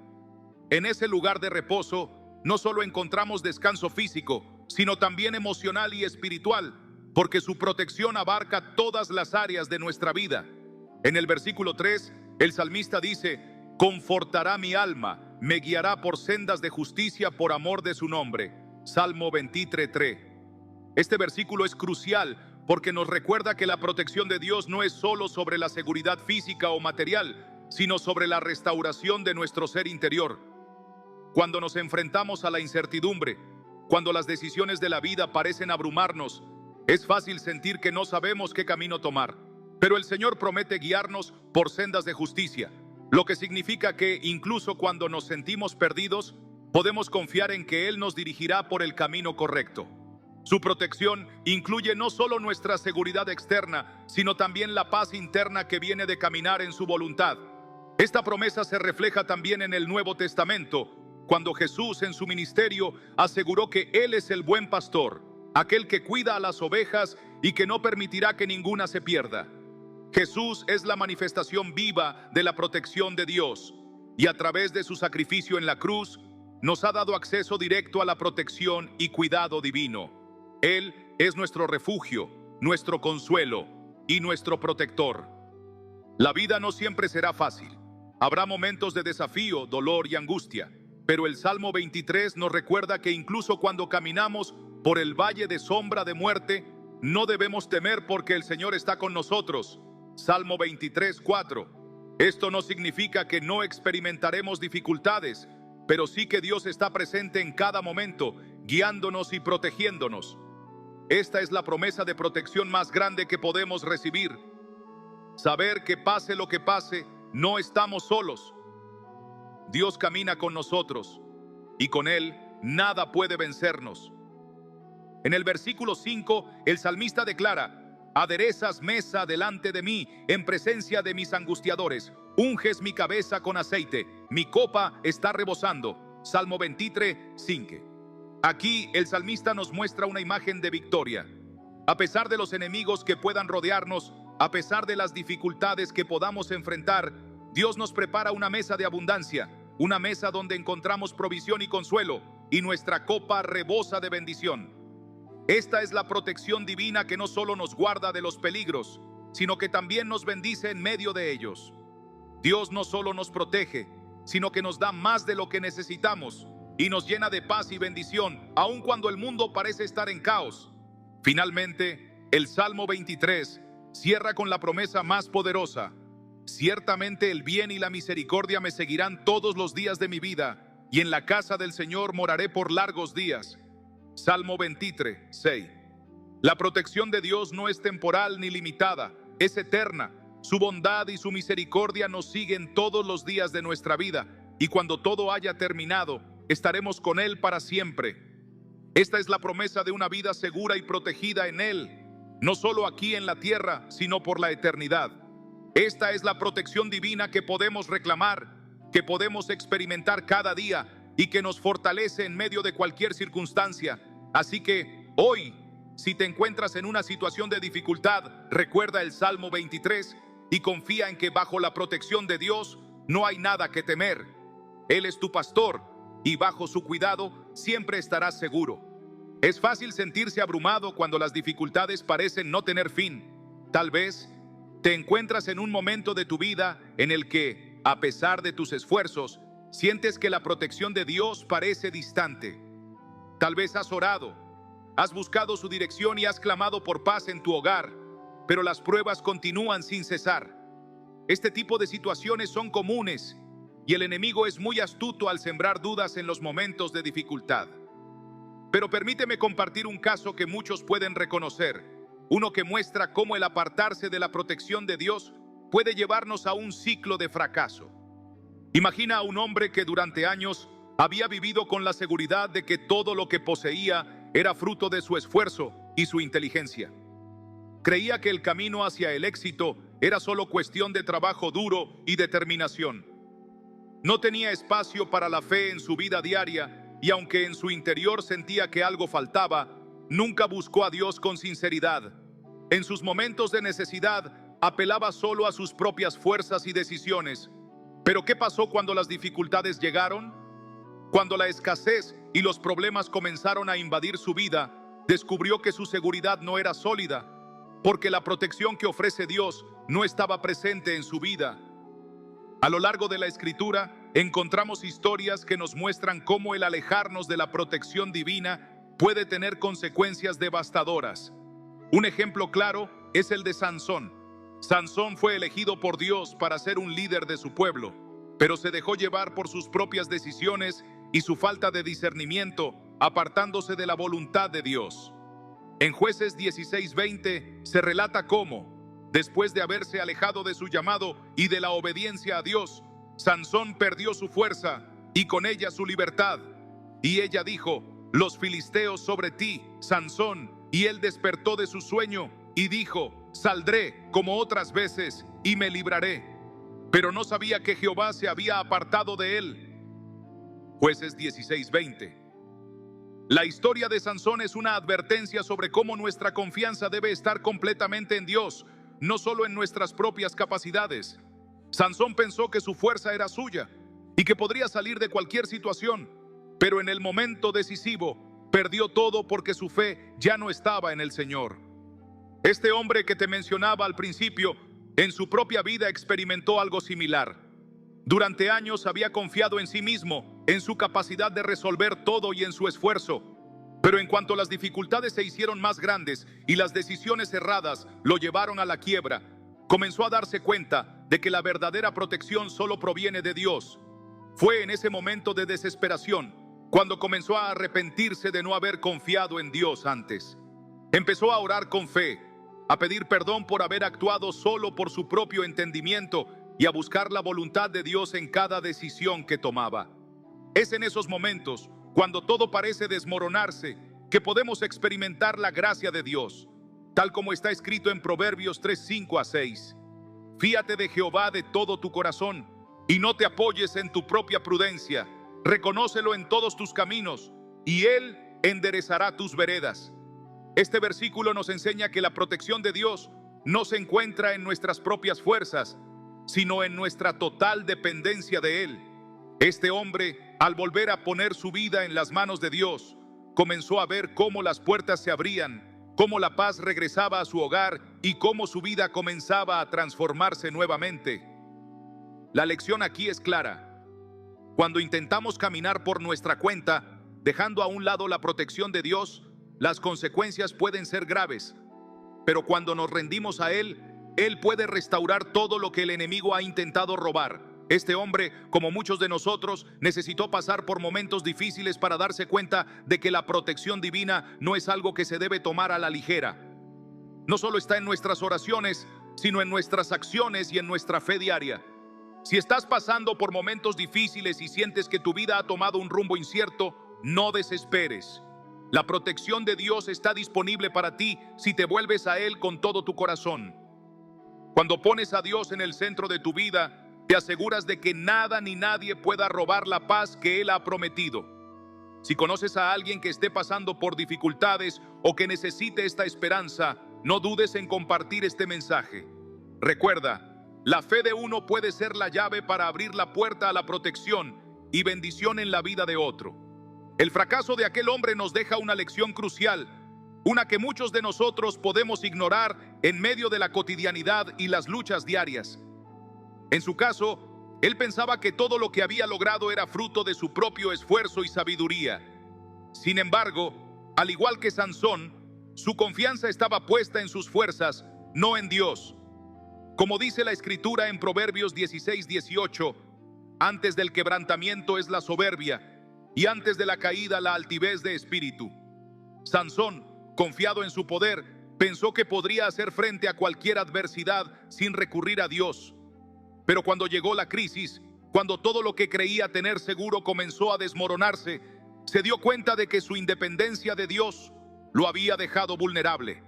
[SPEAKER 1] En ese lugar de reposo, no solo encontramos descanso físico, sino también emocional y espiritual, porque su protección abarca todas las áreas de nuestra vida. En el versículo 3, el salmista dice: Confortará mi alma, me guiará por sendas de justicia por amor de su nombre. Salmo 23, 3. Este versículo es crucial porque nos recuerda que la protección de Dios no es solo sobre la seguridad física o material, sino sobre la restauración de nuestro ser interior. Cuando nos enfrentamos a la incertidumbre, cuando las decisiones de la vida parecen abrumarnos, es fácil sentir que no sabemos qué camino tomar. Pero el Señor promete guiarnos por sendas de justicia, lo que significa que incluso cuando nos sentimos perdidos, podemos confiar en que Él nos dirigirá por el camino correcto. Su protección incluye no solo nuestra seguridad externa, sino también la paz interna que viene de caminar en su voluntad. Esta promesa se refleja también en el Nuevo Testamento, cuando Jesús en su ministerio aseguró que Él es el buen pastor, aquel que cuida a las ovejas y que no permitirá que ninguna se pierda. Jesús es la manifestación viva de la protección de Dios, y a través de su sacrificio en la cruz, nos ha dado acceso directo a la protección y cuidado divino. Él es nuestro refugio, nuestro consuelo y nuestro protector. La vida no siempre será fácil. Habrá momentos de desafío, dolor y angustia, pero el Salmo 23 nos recuerda que incluso cuando caminamos por el valle de sombra de muerte, no debemos temer porque el Señor está con nosotros. Salmo 23, 4. Esto no significa que no experimentaremos dificultades, pero sí que Dios está presente en cada momento, guiándonos y protegiéndonos. Esta es la promesa de protección más grande que podemos recibir. Saber que pase lo que pase, no estamos solos. Dios camina con nosotros y con Él nada puede vencernos. En el versículo 5, el salmista declara: Aderezas mesa delante de mí en presencia de mis angustiadores. Unges mi cabeza con aceite, mi copa está rebosando. Salmo 23, 5. Aquí el salmista nos muestra una imagen de victoria. A pesar de los enemigos que puedan rodearnos, a pesar de las dificultades que podamos enfrentar, Dios nos prepara una mesa de abundancia, una mesa donde encontramos provisión y consuelo, y nuestra copa rebosa de bendición. Esta es la protección divina que no solo nos guarda de los peligros, sino que también nos bendice en medio de ellos. Dios no solo nos protege, sino que nos da más de lo que necesitamos y nos llena de paz y bendición, aun cuando el mundo parece estar en caos. Finalmente, el Salmo 23 cierra con la promesa más poderosa: ciertamente el bien y la misericordia me seguirán todos los días de mi vida, y en la casa del Señor moraré por largos días. Salmo 23, 6. La protección de Dios no es temporal ni limitada, es eterna. Su bondad y su misericordia nos siguen todos los días de nuestra vida, y cuando todo haya terminado, estaremos con Él para siempre. Esta es la promesa de una vida segura y protegida en Él, no solo aquí en la tierra, sino por la eternidad. Esta es la protección divina que podemos reclamar, que podemos experimentar cada día y que nos fortalece en medio de cualquier circunstancia. Así que hoy, si te encuentras en una situación de dificultad, recuerda el Salmo 23 y confía en que bajo la protección de Dios no hay nada que temer. Él es tu pastor y bajo su cuidado siempre estarás seguro. Es fácil sentirse abrumado cuando las dificultades parecen no tener fin. Tal vez te encuentras en un momento de tu vida en el que, a pesar de tus esfuerzos, sientes que la protección de Dios parece distante. Tal vez has orado, has buscado su dirección y has clamado por paz en tu hogar, pero las pruebas continúan sin cesar. Este tipo de situaciones son comunes y el enemigo es muy astuto al sembrar dudas en los momentos de dificultad. Pero permíteme compartir un caso que muchos pueden reconocer, uno que muestra cómo el apartarse de la protección de Dios puede llevarnos a un ciclo de fracaso. Imagina a un hombre que durante años había vivido con la seguridad de que todo lo que poseía era fruto de su esfuerzo y su inteligencia. Creía que el camino hacia el éxito era solo cuestión de trabajo duro y determinación. No tenía espacio para la fe en su vida diaria y aunque en su interior sentía que algo faltaba, nunca buscó a Dios con sinceridad. En sus momentos de necesidad, apelaba solo a sus propias fuerzas y decisiones. Pero ¿qué pasó cuando las dificultades llegaron? Cuando la escasez y los problemas comenzaron a invadir su vida, descubrió que su seguridad no era sólida, porque la protección que ofrece Dios no estaba presente en su vida. A lo largo de la Escritura, encontramos historias que nos muestran cómo el alejarnos de la protección divina puede tener consecuencias devastadoras. Un ejemplo claro es el de Sansón. Sansón fue elegido por Dios para ser un líder de su pueblo, pero se dejó llevar por sus propias decisiones y su falta de discernimiento, apartándose de la voluntad de Dios. En Jueces 16:20 se relata cómo, después de haberse alejado de su llamado y de la obediencia a Dios, Sansón perdió su fuerza y con ella su libertad. Y ella dijo: «Los filisteos sobre ti, Sansón». Y él despertó de su sueño y dijo: «Saldré como otras veces y me libraré». Pero no sabía que Jehová se había apartado de él. Jueces 16:20. La historia de Sansón es una advertencia sobre cómo nuestra confianza debe estar completamente en Dios, no solo en nuestras propias capacidades. Sansón pensó que su fuerza era suya y que podría salir de cualquier situación, pero en el momento decisivo perdió todo porque su fe ya no estaba en el Señor. Este hombre que te mencionaba al principio, en su propia vida experimentó algo similar. Durante años había confiado en sí mismo, en su capacidad de resolver todo y en su esfuerzo. Pero en cuanto las dificultades se hicieron más grandes y las decisiones erradas lo llevaron a la quiebra, comenzó a darse cuenta de que la verdadera protección solo proviene de Dios. Fue en ese momento de desesperación cuando comenzó a arrepentirse de no haber confiado en Dios antes. Empezó a orar con fe, a pedir perdón por haber actuado solo por su propio entendimiento y a buscar la voluntad de Dios en cada decisión que tomaba. Es en esos momentos, cuando todo parece desmoronarse, que podemos experimentar la gracia de Dios, tal como está escrito en Proverbios 3:5-6. Fíate de Jehová de todo tu corazón y no te apoyes en tu propia prudencia. Reconócelo en todos tus caminos, y Él enderezará tus veredas. Este versículo nos enseña que la protección de Dios no se encuentra en nuestras propias fuerzas, sino en nuestra total dependencia de Él. Este hombre, al volver a poner su vida en las manos de Dios, comenzó a ver cómo las puertas se abrían, cómo la paz regresaba a su hogar y cómo su vida comenzaba a transformarse nuevamente. La lección aquí es clara. Cuando intentamos caminar por nuestra cuenta, dejando a un lado la protección de Dios, las consecuencias pueden ser graves. Pero cuando nos rendimos a Él, Él puede restaurar todo lo que el enemigo ha intentado robar. Este hombre, como muchos de nosotros, necesitó pasar por momentos difíciles para darse cuenta de que la protección divina no es algo que se debe tomar a la ligera. No solo está en nuestras oraciones, sino en nuestras acciones y en nuestra fe diaria. Si estás pasando por momentos difíciles y sientes que tu vida ha tomado un rumbo incierto, no desesperes. La protección de Dios está disponible para ti si te vuelves a Él con todo tu corazón. Cuando pones a Dios en el centro de tu vida, te aseguras de que nada ni nadie pueda robar la paz que Él ha prometido. Si conoces a alguien que esté pasando por dificultades o que necesite esta esperanza, no dudes en compartir este mensaje. Recuerda, la fe de uno puede ser la llave para abrir la puerta a la protección y bendición en la vida de otro. El fracaso de aquel hombre nos deja una lección crucial, una que muchos de nosotros podemos ignorar en medio de la cotidianidad y las luchas diarias. En su caso, él pensaba que todo lo que había logrado era fruto de su propio esfuerzo y sabiduría. Sin embargo, al igual que Sansón, su confianza estaba puesta en sus fuerzas, no en Dios. Como dice la Escritura en Proverbios 16:18, antes del quebrantamiento es la soberbia, y antes de la caída la altivez de espíritu. Sansón, confiado en su poder, pensó que podría hacer frente a cualquier adversidad sin recurrir a Dios. Pero cuando llegó la crisis, cuando todo lo que creía tener seguro comenzó a desmoronarse, se dio cuenta de que su independencia de Dios lo había dejado vulnerable.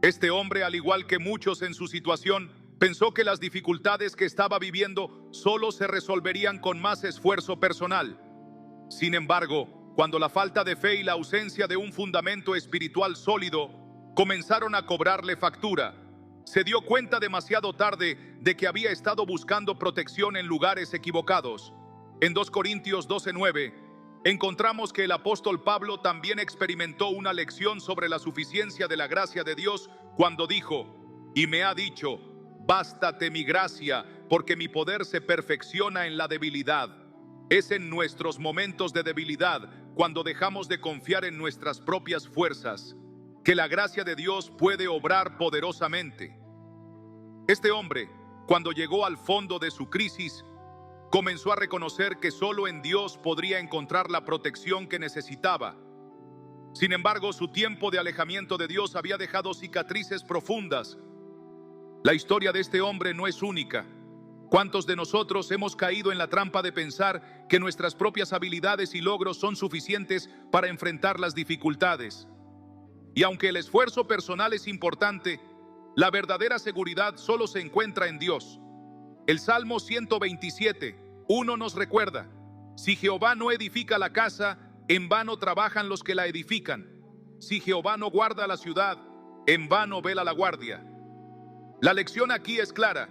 [SPEAKER 1] Este hombre, al igual que muchos en su situación, pensó que las dificultades que estaba viviendo solo se resolverían con más esfuerzo personal. Sin embargo, cuando la falta de fe y la ausencia de un fundamento espiritual sólido comenzaron a cobrarle factura, se dio cuenta demasiado tarde de que había estado buscando protección en lugares equivocados. En 2 Corintios 12:9 encontramos que el apóstol Pablo también experimentó una lección sobre la suficiencia de la gracia de Dios cuando dijo: y me ha dicho, bástate mi gracia, porque mi poder se perfecciona en la debilidad. Es en nuestros momentos de debilidad, cuando dejamos de confiar en nuestras propias fuerzas, que la gracia de Dios puede obrar poderosamente. Este hombre, cuando llegó al fondo de su crisis, comenzó a reconocer que solo en Dios podría encontrar la protección que necesitaba. Sin embargo, su tiempo de alejamiento de Dios había dejado cicatrices profundas. La historia de este hombre no es única. ¿Cuántos de nosotros hemos caído en la trampa de pensar que nuestras propias habilidades y logros son suficientes para enfrentar las dificultades? Y aunque el esfuerzo personal es importante, la verdadera seguridad solo se encuentra en Dios. El Salmo 127:1 nos recuerda: si Jehová no edifica la casa, en vano trabajan los que la edifican. Si Jehová no guarda la ciudad, en vano vela la guardia. La lección aquí es clara.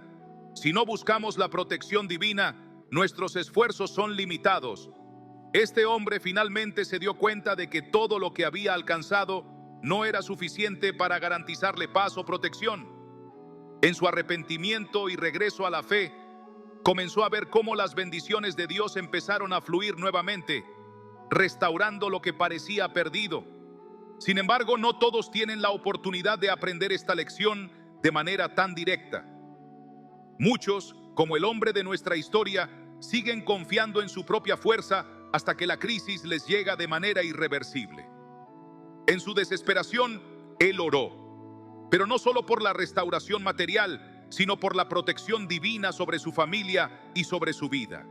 [SPEAKER 1] Si no buscamos la protección divina, nuestros esfuerzos son limitados. Este hombre finalmente se dio cuenta de que todo lo que había alcanzado no era suficiente para garantizarle paz o protección. En su arrepentimiento y regreso a la fe, comenzó a ver cómo las bendiciones de Dios empezaron a fluir nuevamente, restaurando lo que parecía perdido. Sin embargo, no todos tienen la oportunidad de aprender esta lección de manera tan directa. Muchos, como el hombre de nuestra historia, siguen confiando en su propia fuerza hasta que la crisis les llega de manera irreversible. En su desesperación, él oró, pero no solo por la restauración material, sino por la protección divina sobre su familia y sobre su vida.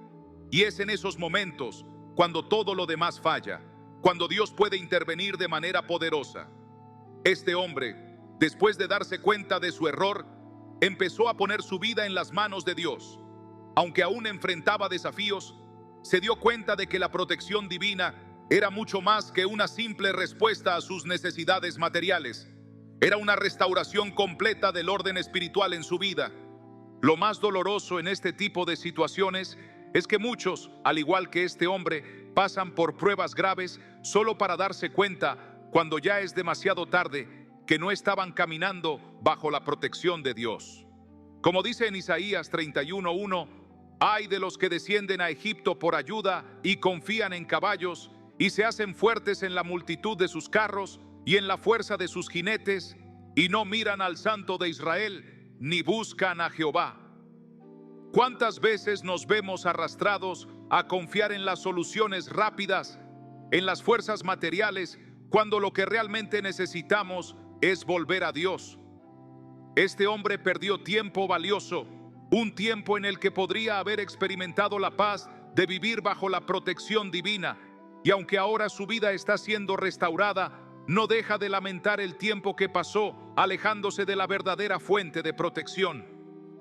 [SPEAKER 1] Y es en esos momentos, cuando todo lo demás falla, cuando Dios puede intervenir de manera poderosa. Este hombre, después de darse cuenta de su error, empezó a poner su vida en las manos de Dios. Aunque aún enfrentaba desafíos, se dio cuenta de que la protección divina era mucho más que una simple respuesta a sus necesidades materiales. Era una restauración completa del orden espiritual en su vida. Lo más doloroso en este tipo de situaciones es que muchos, al igual que este hombre, pasan por pruebas graves solo para darse cuenta, cuando ya es demasiado tarde, que no estaban caminando bajo la protección de Dios. Como dice en Isaías 31:1, ay de los que descienden a Egipto por ayuda y confían en caballos y se hacen fuertes en la multitud de sus carros y en la fuerza de sus jinetes, y no miran al Santo de Israel ni buscan a Jehová. ¿Cuántas veces nos vemos arrastrados a confiar en las soluciones rápidas, en las fuerzas materiales, cuando lo que realmente necesitamos es volver a Dios? Este hombre perdió tiempo valioso, un tiempo en el que podría haber experimentado la paz de vivir bajo la protección divina, y aunque ahora su vida está siendo restaurada, no deja de lamentar el tiempo que pasó alejándose de la verdadera fuente de protección.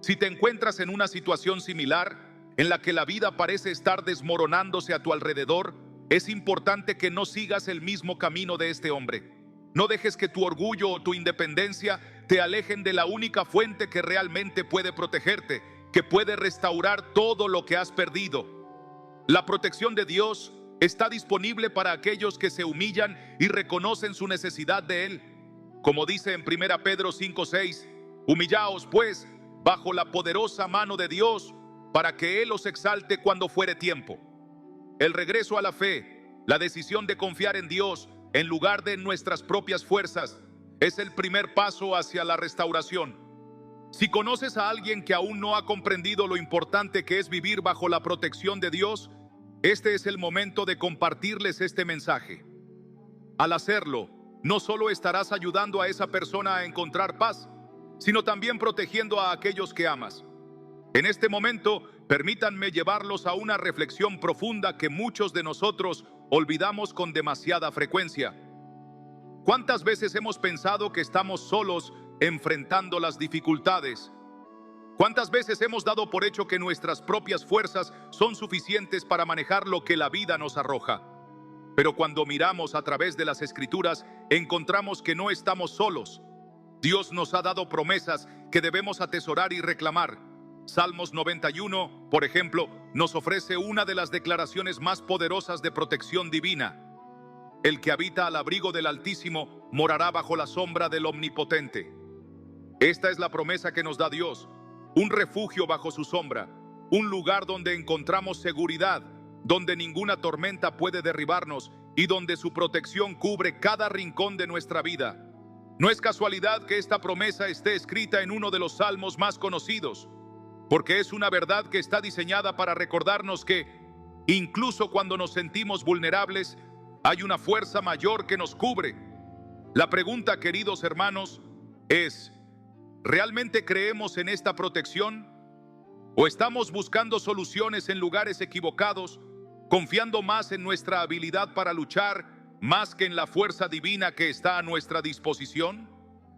[SPEAKER 1] Si te encuentras en una situación similar, en la que la vida parece estar desmoronándose a tu alrededor, es importante que no sigas el mismo camino de este hombre. No dejes que tu orgullo o tu independencia te alejen de la única fuente que realmente puede protegerte, que puede restaurar todo lo que has perdido. La protección de Dios está disponible para aquellos que se humillan y reconocen su necesidad de Él. Como dice en 1 Pedro 5:6, humillaos pues bajo la poderosa mano de Dios, para que Él os exalte cuando fuere tiempo. El regreso a la fe, la decisión de confiar en Dios en lugar de nuestras propias fuerzas, es el primer paso hacia la restauración. Si conoces a alguien que aún no ha comprendido lo importante que es vivir bajo la protección de Dios, este es el momento de compartirles este mensaje. Al hacerlo, no solo estarás ayudando a esa persona a encontrar paz, sino también protegiendo a aquellos que amas. En este momento, permítanme llevarlos a una reflexión profunda que muchos de nosotros olvidamos con demasiada frecuencia. ¿Cuántas veces hemos pensado que estamos solos enfrentando las dificultades? ¿Cuántas veces hemos dado por hecho que nuestras propias fuerzas son suficientes para manejar lo que la vida nos arroja? Pero cuando miramos a través de las Escrituras, encontramos que no estamos solos. Dios nos ha dado promesas que debemos atesorar y reclamar. Salmos 91, por ejemplo, nos ofrece una de las declaraciones más poderosas de protección divina. El que habita al abrigo del Altísimo morará bajo la sombra del Omnipotente. Esta es la promesa que nos da Dios, un refugio bajo su sombra, un lugar donde encontramos seguridad, donde ninguna tormenta puede derribarnos y donde su protección cubre cada rincón de nuestra vida. No es casualidad que esta promesa esté escrita en uno de los salmos más conocidos, porque es una verdad que está diseñada para recordarnos que, incluso cuando nos sentimos vulnerables, hay una fuerza mayor que nos cubre. La pregunta, queridos hermanos, es: ¿realmente creemos en esta protección? ¿O estamos buscando soluciones en lugares equivocados, confiando más en nuestra habilidad para luchar, más que en la fuerza divina que está a nuestra disposición?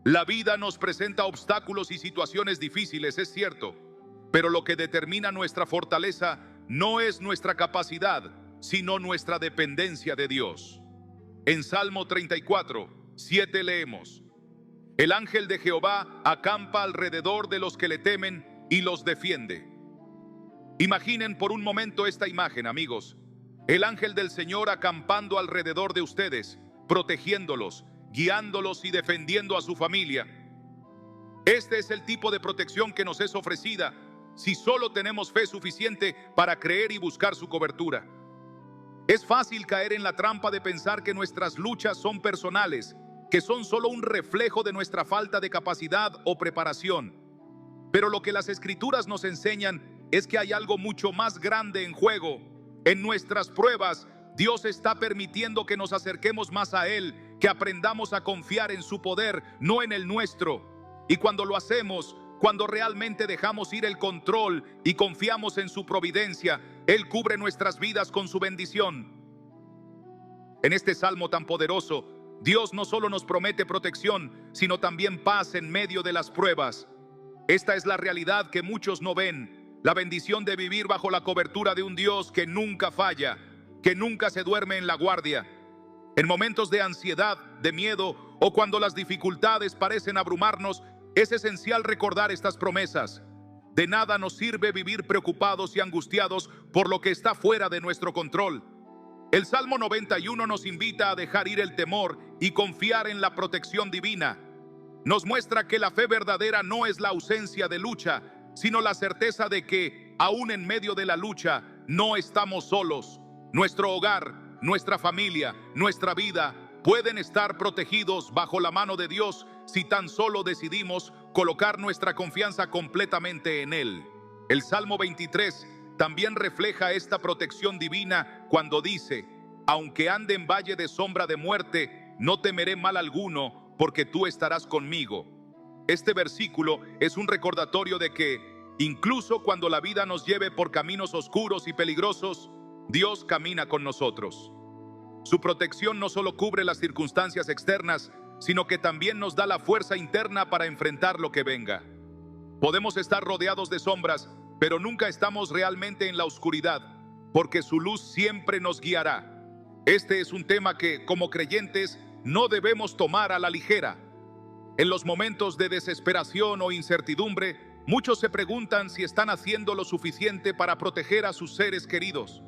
[SPEAKER 1] La vida nos presenta obstáculos y situaciones difíciles, es cierto, pero lo que determina nuestra fortaleza no es nuestra capacidad, sino nuestra dependencia de Dios. En Salmo 34:7 leemos: el ángel de Jehová acampa alrededor de los que le temen y los defiende. Imaginen por un momento esta imagen, amigos. El ángel del Señor acampando alrededor de ustedes, protegiéndolos, guiándolos y defendiendo a su familia. Este es el tipo de protección que nos es ofrecida si solo tenemos fe suficiente para creer y buscar su cobertura. Es fácil caer en la trampa de pensar que nuestras luchas son personales, que son solo un reflejo de nuestra falta de capacidad o preparación. Pero lo que las Escrituras nos enseñan es que hay algo mucho más grande en juego. En nuestras pruebas, Dios está permitiendo que nos acerquemos más a Él, que aprendamos a confiar en su poder, no en el nuestro. Y cuando lo hacemos, cuando realmente dejamos ir el control y confiamos en su providencia, Él cubre nuestras vidas con su bendición. En este salmo tan poderoso, Dios no solo nos promete protección, sino también paz en medio de las pruebas. Esta es la realidad que muchos no ven. La bendición de vivir bajo la cobertura de un Dios que nunca falla, que nunca se duerme en la guardia. En momentos de ansiedad, de miedo o cuando las dificultades parecen abrumarnos, es esencial recordar estas promesas. De nada nos sirve vivir preocupados y angustiados por lo que está fuera de nuestro control. El Salmo 91 nos invita a dejar ir el temor y confiar en la protección divina. Nos muestra que la fe verdadera no es la ausencia de lucha, sino la certeza de que, aún en medio de la lucha, no estamos solos. Nuestro hogar, nuestra familia, nuestra vida pueden estar protegidos bajo la mano de Dios si tan solo decidimos colocar nuestra confianza completamente en Él. El Salmo 23 también refleja esta protección divina cuando dice: aunque ande en valle de sombra de muerte, no temeré mal alguno, porque tú estarás conmigo. Este versículo es un recordatorio de que, incluso cuando la vida nos lleve por caminos oscuros y peligrosos, Dios camina con nosotros. Su protección no solo cubre las circunstancias externas, sino que también nos da la fuerza interna para enfrentar lo que venga. Podemos estar rodeados de sombras, pero nunca estamos realmente en la oscuridad, porque su luz siempre nos guiará. Este es un tema que, como creyentes, no debemos tomar a la ligera. En los momentos de desesperación o incertidumbre, muchos se preguntan si están haciendo lo suficiente para proteger a sus seres queridos.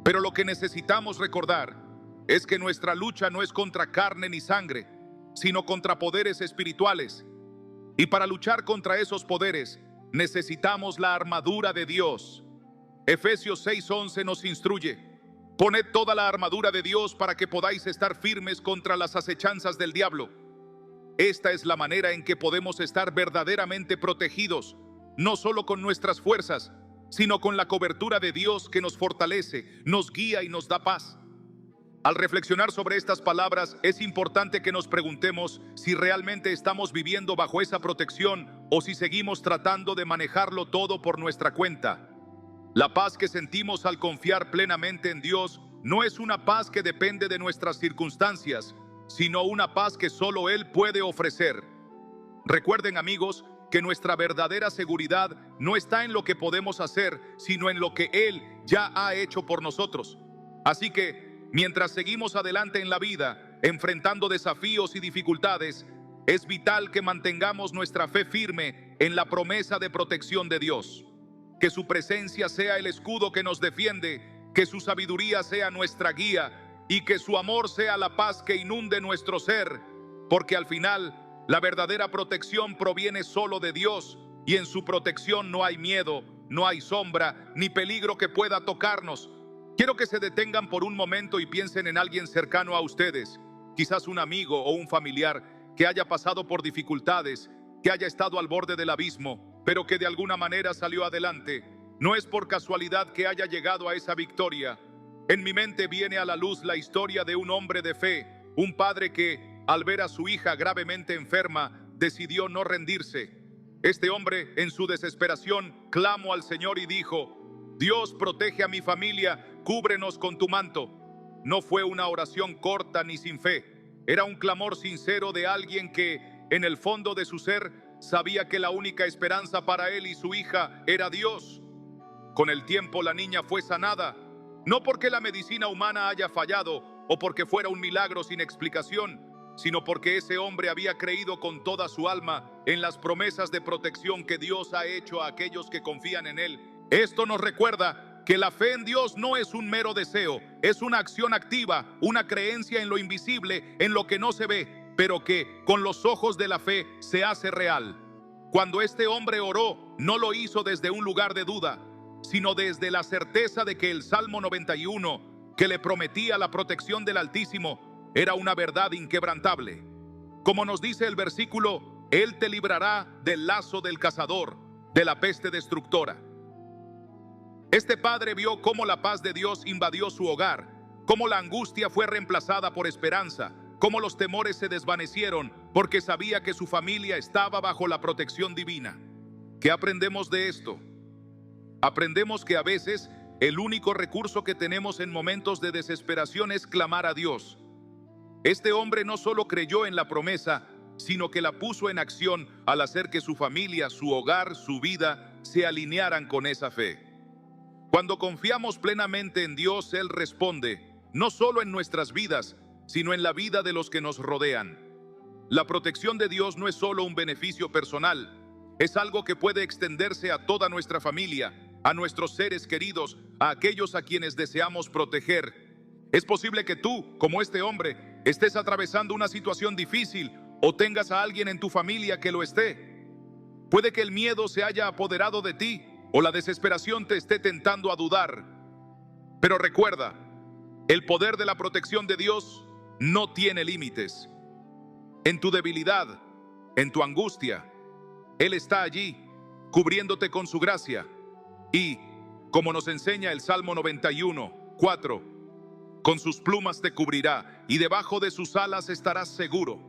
[SPEAKER 1] Pero lo que necesitamos recordar es que nuestra lucha no es contra carne ni sangre, sino contra poderes espirituales. Y para luchar contra esos poderes, necesitamos la armadura de Dios. Efesios 6:11 nos instruye: poned toda la armadura de Dios para que podáis estar firmes contra las acechanzas del diablo. Esta es la manera en que podemos estar verdaderamente protegidos, no solo con nuestras fuerzas, sino con la cobertura de Dios que nos fortalece, nos guía y nos da paz. Al reflexionar sobre estas palabras, es importante que nos preguntemos si realmente estamos viviendo bajo esa protección o si seguimos tratando de manejarlo todo por nuestra cuenta. La paz que sentimos al confiar plenamente en Dios no es una paz que depende de nuestras circunstancias, sino una paz que solo Él puede ofrecer. Recuerden, amigos, que nuestra verdadera seguridad no está en lo que podemos hacer, sino en lo que Él ya ha hecho por nosotros. Así que, mientras seguimos adelante en la vida, enfrentando desafíos y dificultades, es vital que mantengamos nuestra fe firme en la promesa de protección de Dios. Que su presencia sea el escudo que nos defiende, que su sabiduría sea nuestra guía y que su amor sea la paz que inunde nuestro ser, porque al final la verdadera protección proviene solo de Dios, y en su protección no hay miedo, no hay sombra ni peligro que pueda tocarnos. Quiero que se detengan por un momento y piensen en alguien cercano a ustedes, quizás un amigo o un familiar que haya pasado por dificultades, que haya estado al borde del abismo, pero que de alguna manera salió adelante. No es por casualidad que haya llegado a esa victoria. En mi mente viene a la luz la historia de un hombre de fe, un padre que, al ver a su hija gravemente enferma, decidió no rendirse. Este hombre, en su desesperación, clamó al Señor y dijo: Dios, protege a mi familia, cúbrenos con tu manto. No fue una oración corta ni sin fe, era un clamor sincero de alguien que, en el fondo de su ser, sabía que la única esperanza para él y su hija era Dios. Con el tiempo la niña fue sanada, no porque la medicina humana haya fallado o porque fuera un milagro sin explicación, sino porque ese hombre había creído con toda su alma en las promesas de protección que Dios ha hecho a aquellos que confían en Él. Esto nos recuerda que la fe en Dios no es un mero deseo, es una acción activa, una creencia en lo invisible, en lo que no se ve, pero que con los ojos de la fe se hace real. Cuando este hombre oró, no lo hizo desde un lugar de duda, sino desde la certeza de que el Salmo 91, que le prometía la protección del Altísimo, era una verdad inquebrantable. Como nos dice el versículo, Él te librará del lazo del cazador, de la peste destructora. Este padre vio cómo la paz de Dios invadió su hogar, cómo la angustia fue reemplazada por esperanza, cómo los temores se desvanecieron porque sabía que su familia estaba bajo la protección divina. ¿Qué aprendemos de esto? Aprendemos que a veces el único recurso que tenemos en momentos de desesperación es clamar a Dios. Este hombre no solo creyó en la promesa, sino que la puso en acción al hacer que su familia, su hogar, su vida se alinearan con esa fe. Cuando confiamos plenamente en Dios, Él responde, no solo en nuestras vidas, sino en la vida de los que nos rodean. La protección de Dios no es solo un beneficio personal, es algo que puede extenderse a toda nuestra familia, a nuestros seres queridos, a aquellos a quienes deseamos proteger. Es posible que tú, como este hombre, estés atravesando una situación difícil o tengas a alguien en tu familia que lo esté. Puede que el miedo se haya apoderado de ti o la desesperación te esté tentando a dudar. Pero recuerda, el poder de la protección de Dios no tiene límites. En tu debilidad, en tu angustia, Él está allí, cubriéndote con su gracia. Y, como nos enseña el Salmo 91:4, con sus plumas te cubrirá y debajo de sus alas estarás seguro.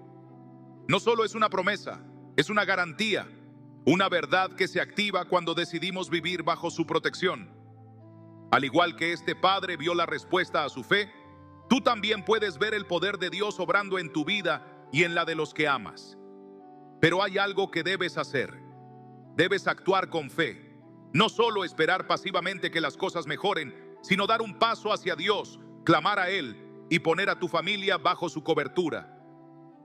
[SPEAKER 1] No solo es una promesa, es una garantía, una verdad que se activa cuando decidimos vivir bajo su protección. Al igual que este padre vio la respuesta a su fe, tú también puedes ver el poder de Dios obrando en tu vida y en la de los que amas. Pero hay algo que debes hacer. Debes actuar con fe. No solo esperar pasivamente que las cosas mejoren, sino dar un paso hacia Dios, clamar a Él y poner a tu familia bajo su cobertura.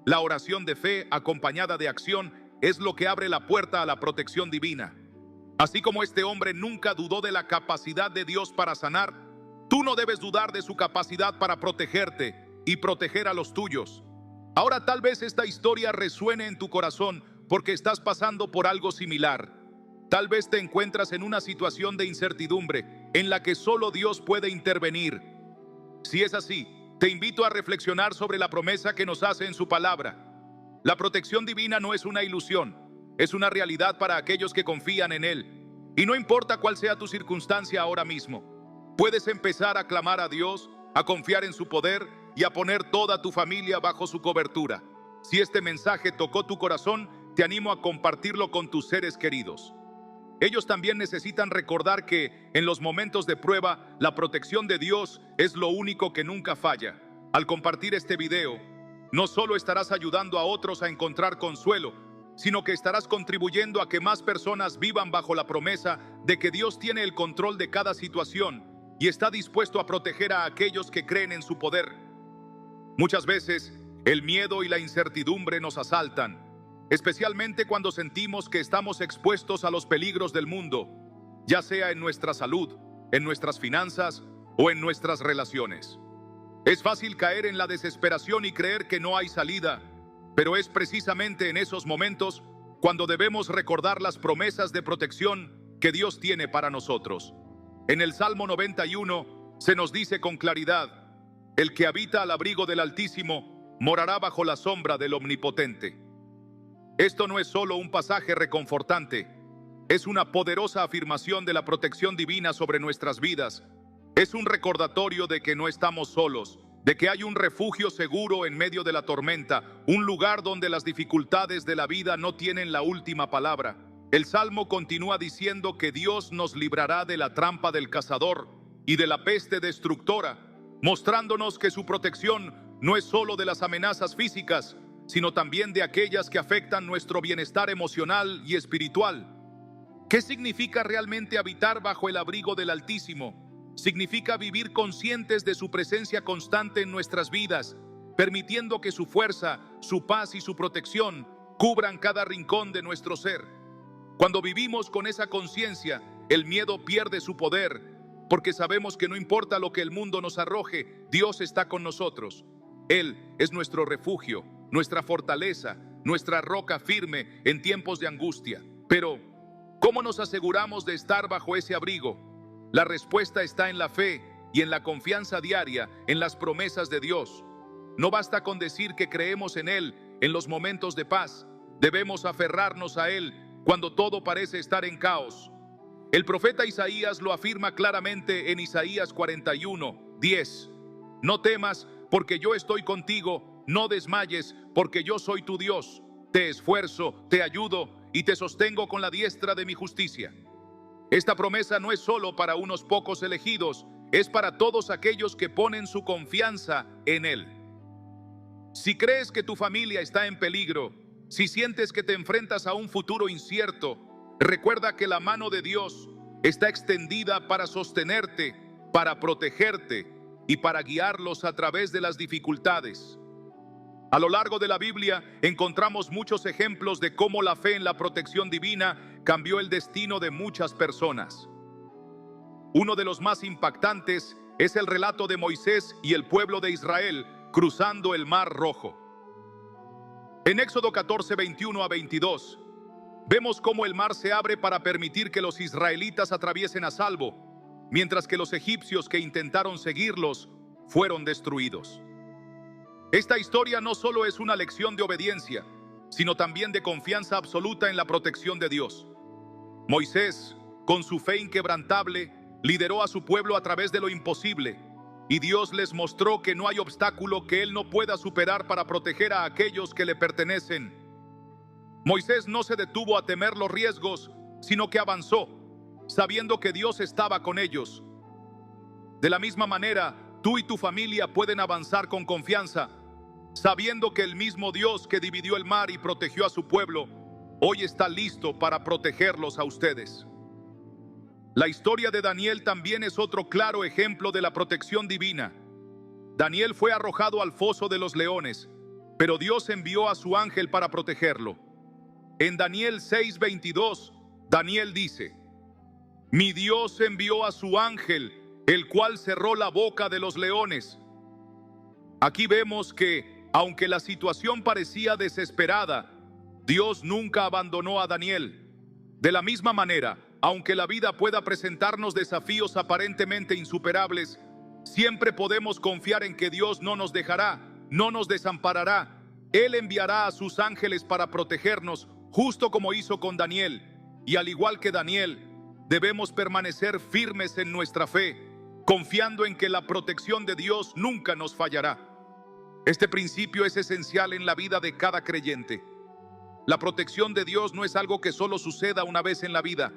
[SPEAKER 1] La oración de fe acompañada de acción es lo que abre la puerta a la protección divina. Así como este hombre nunca dudó de la capacidad de Dios para sanar, tú no debes dudar de su capacidad para protegerte y proteger a los tuyos. Ahora tal vez esta historia resuene en tu corazón porque estás pasando por algo similar. Tal vez te encuentras en una situación de incertidumbre en la que solo Dios puede intervenir. Si es así, te invito a reflexionar sobre la promesa que nos hace en su palabra. La protección divina no es una ilusión, es una realidad para aquellos que confían en Él. Y no importa cuál sea tu circunstancia ahora mismo, puedes empezar a clamar a Dios, a confiar en su poder y a poner toda tu familia bajo su cobertura. Si este mensaje tocó tu corazón, te animo a compartirlo con tus seres queridos. Ellos también necesitan recordar que, en los momentos de prueba, la protección de Dios es lo único que nunca falla. Al compartir este video, no solo estarás ayudando a otros a encontrar consuelo, sino que estarás contribuyendo a que más personas vivan bajo la promesa de que Dios tiene el control de cada situación y está dispuesto a proteger a aquellos que creen en su poder. Muchas veces, el miedo y la incertidumbre nos asaltan, especialmente cuando sentimos que estamos expuestos a los peligros del mundo, ya sea en nuestra salud, en nuestras finanzas o en nuestras relaciones. Es fácil caer en la desesperación y creer que no hay salida, pero es precisamente en esos momentos cuando debemos recordar las promesas de protección que Dios tiene para nosotros. En el Salmo 91 se nos dice con claridad: el que habita al abrigo del Altísimo morará bajo la sombra del Omnipotente. Esto no es solo un pasaje reconfortante, es una poderosa afirmación de la protección divina sobre nuestras vidas. Es un recordatorio de que no estamos solos, de que hay un refugio seguro en medio de la tormenta, un lugar donde las dificultades de la vida no tienen la última palabra. El Salmo continúa diciendo que Dios nos librará de la trampa del cazador y de la peste destructora, mostrándonos que su protección no es solo de las amenazas físicas, sino también de aquellas que afectan nuestro bienestar emocional y espiritual. ¿Qué significa realmente habitar bajo el abrigo del Altísimo? Significa vivir conscientes de su presencia constante en nuestras vidas, permitiendo que su fuerza, su paz y su protección cubran cada rincón de nuestro ser. Cuando vivimos con esa conciencia, el miedo pierde su poder, porque sabemos que no importa lo que el mundo nos arroje, Dios está con nosotros. Él es nuestro refugio, nuestra fortaleza, nuestra roca firme en tiempos de angustia. Pero, ¿cómo nos aseguramos de estar bajo ese abrigo? La respuesta está en la fe y en la confianza diaria en las promesas de Dios. No basta con decir que creemos en Él en los momentos de paz. Debemos aferrarnos a Él cuando todo parece estar en caos. El profeta Isaías lo afirma claramente en Isaías 41:10. No temas, porque yo estoy contigo, no desmayes, porque yo soy tu Dios. Te esfuerzo, te ayudo y te sostengo con la diestra de mi justicia. Esta promesa no es solo para unos pocos elegidos, es para todos aquellos que ponen su confianza en Él. Si crees que tu familia está en peligro, si sientes que te enfrentas a un futuro incierto, Recuerda que la mano de Dios está extendida para sostenerte, para protegerte y para guiarlos a través de las dificultades. A lo largo de la Biblia encontramos muchos ejemplos de cómo la fe en la protección divina cambió el destino de muchas personas. Uno de los más impactantes es el relato de Moisés y el pueblo de Israel cruzando el Mar Rojo. En Éxodo 14, 21 a 22, vemos cómo el mar se abre para permitir que los israelitas atraviesen a salvo, mientras que los egipcios que intentaron seguirlos fueron destruidos. Esta historia no solo es una lección de obediencia, sino también de confianza absoluta en la protección de Dios. Moisés, con su fe inquebrantable, lideró a su pueblo a través de lo imposible, y Dios les mostró que no hay obstáculo que Él no pueda superar para proteger a aquellos que le pertenecen. Moisés no se detuvo a temer los riesgos, sino que avanzó, sabiendo que Dios estaba con ellos. De la misma manera, tú y tu familia pueden avanzar con confianza, sabiendo que el mismo Dios que dividió el mar y protegió a su pueblo, hoy está listo para protegerlos a ustedes. La historia de Daniel también es otro claro ejemplo de la protección divina. Daniel fue arrojado al foso de los leones, pero Dios envió a su ángel para protegerlo. En Daniel 6:22, Daniel dice: Mi Dios envió a su ángel, el cual cerró la boca de los leones. Aquí vemos que, aunque la situación parecía desesperada, Dios nunca abandonó a Daniel. De la misma manera, aunque la vida pueda presentarnos desafíos aparentemente insuperables, siempre podemos confiar en que Dios no nos dejará, no nos desamparará. Él enviará a sus ángeles para protegernos, justo como hizo con Daniel. Y al igual que Daniel, debemos permanecer firmes en nuestra fe, confiando en que la protección de Dios nunca nos fallará. Este principio es esencial en la vida de cada creyente. La protección de Dios no es algo que solo suceda una vez en la vida,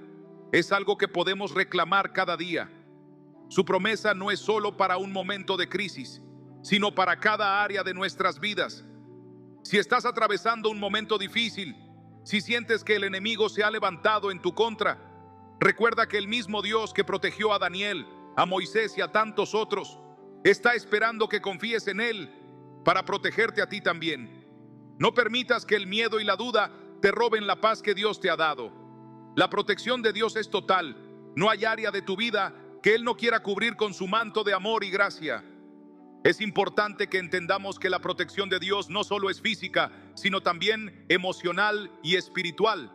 [SPEAKER 1] es algo que podemos reclamar cada día. Su promesa no es solo para un momento de crisis, sino para cada área de nuestras vidas. Si estás atravesando un momento difícil, si sientes que el enemigo se ha levantado en tu contra, recuerda que el mismo Dios que protegió a Daniel, a Moisés y a tantos otros, está esperando que confíes en Él para protegerte a ti también. No permitas que el miedo y la duda te roben la paz que Dios te ha dado. La protección de Dios es total. No hay área de tu vida que Él no quiera cubrir con su manto de amor y gracia. Es importante que entendamos que la protección de Dios no solo es física, sino también emocional y espiritual.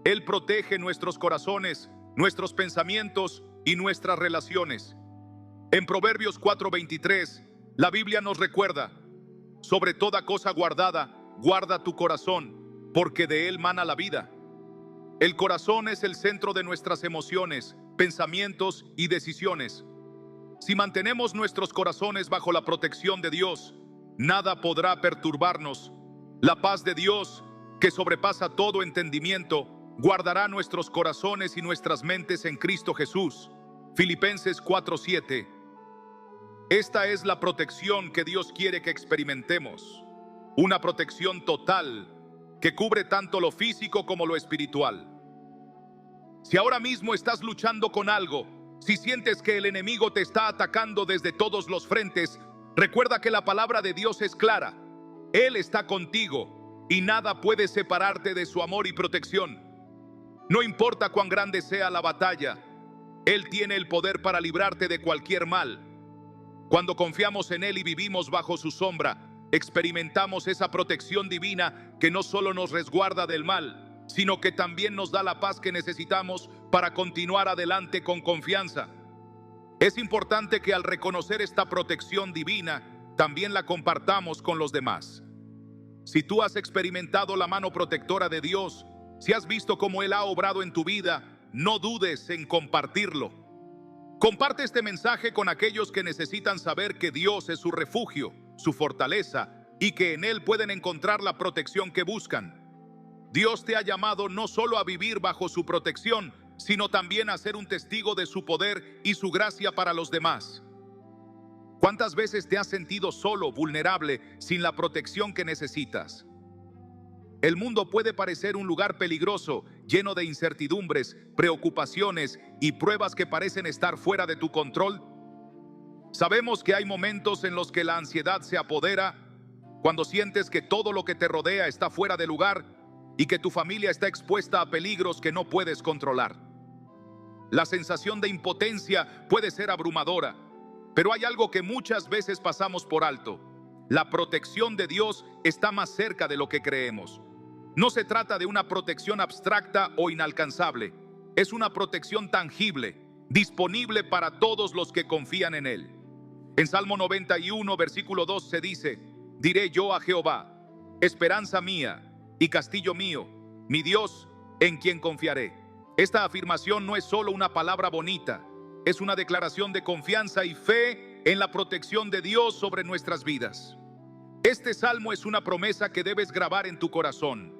[SPEAKER 1] Él protege nuestros corazones, nuestros pensamientos y nuestras relaciones. En Proverbios 4:23, la Biblia nos recuerda: sobre toda cosa guardada, guarda tu corazón, porque de él mana la vida. El corazón es el centro de nuestras emociones, pensamientos y decisiones. Si mantenemos nuestros corazones bajo la protección de Dios, nada podrá perturbarnos. La paz de Dios, que sobrepasa todo entendimiento, guardará nuestros corazones y nuestras mentes en Cristo Jesús. Filipenses 4:7. Esta es la protección que Dios quiere que experimentemos. Una protección total que cubre tanto lo físico como lo espiritual. Si ahora mismo estás luchando con algo, si sientes que el enemigo te está atacando desde todos los frentes, recuerda que la palabra de Dios es clara. Él está contigo y nada puede separarte de su amor y protección. No importa cuán grande sea la batalla, Él tiene el poder para librarte de cualquier mal. Cuando confiamos en Él y vivimos bajo su sombra, experimentamos esa protección divina que no solo nos resguarda del mal, sino que también nos da la paz que necesitamos para continuar adelante con confianza. Es importante que al reconocer esta protección divina, también la compartamos con los demás. Si tú has experimentado la mano protectora de Dios, si has visto cómo Él ha obrado en tu vida, no dudes en compartirlo. Comparte este mensaje con aquellos que necesitan saber que Dios es su refugio, su fortaleza, y que en Él pueden encontrar la protección que buscan. Dios te ha llamado no solo a vivir bajo su protección, sino también a ser un testigo de su poder y su gracia para los demás. ¿Cuántas veces te has sentido solo, vulnerable, sin la protección que necesitas? El mundo puede parecer un lugar peligroso lleno de incertidumbres, preocupaciones y pruebas que parecen estar fuera de tu control? Sabemos que hay momentos en los que la ansiedad se apodera, cuando sientes que todo lo que te rodea está fuera de lugar y que tu familia está expuesta a peligros que no puedes controlar. La sensación de impotencia puede ser abrumadora, pero hay algo que muchas veces pasamos por alto. La protección de Dios está más cerca de lo que creemos. No se trata de una protección abstracta o inalcanzable. Es una protección tangible, disponible para todos los que confían en Él. En Salmo 91, versículo 2 se dice: diré yo a Jehová, esperanza mía y castillo mío, mi Dios en quien confiaré. Esta afirmación no es solo una palabra bonita, es una declaración de confianza y fe en la protección de Dios sobre nuestras vidas. Este salmo es una promesa que debes grabar en tu corazón.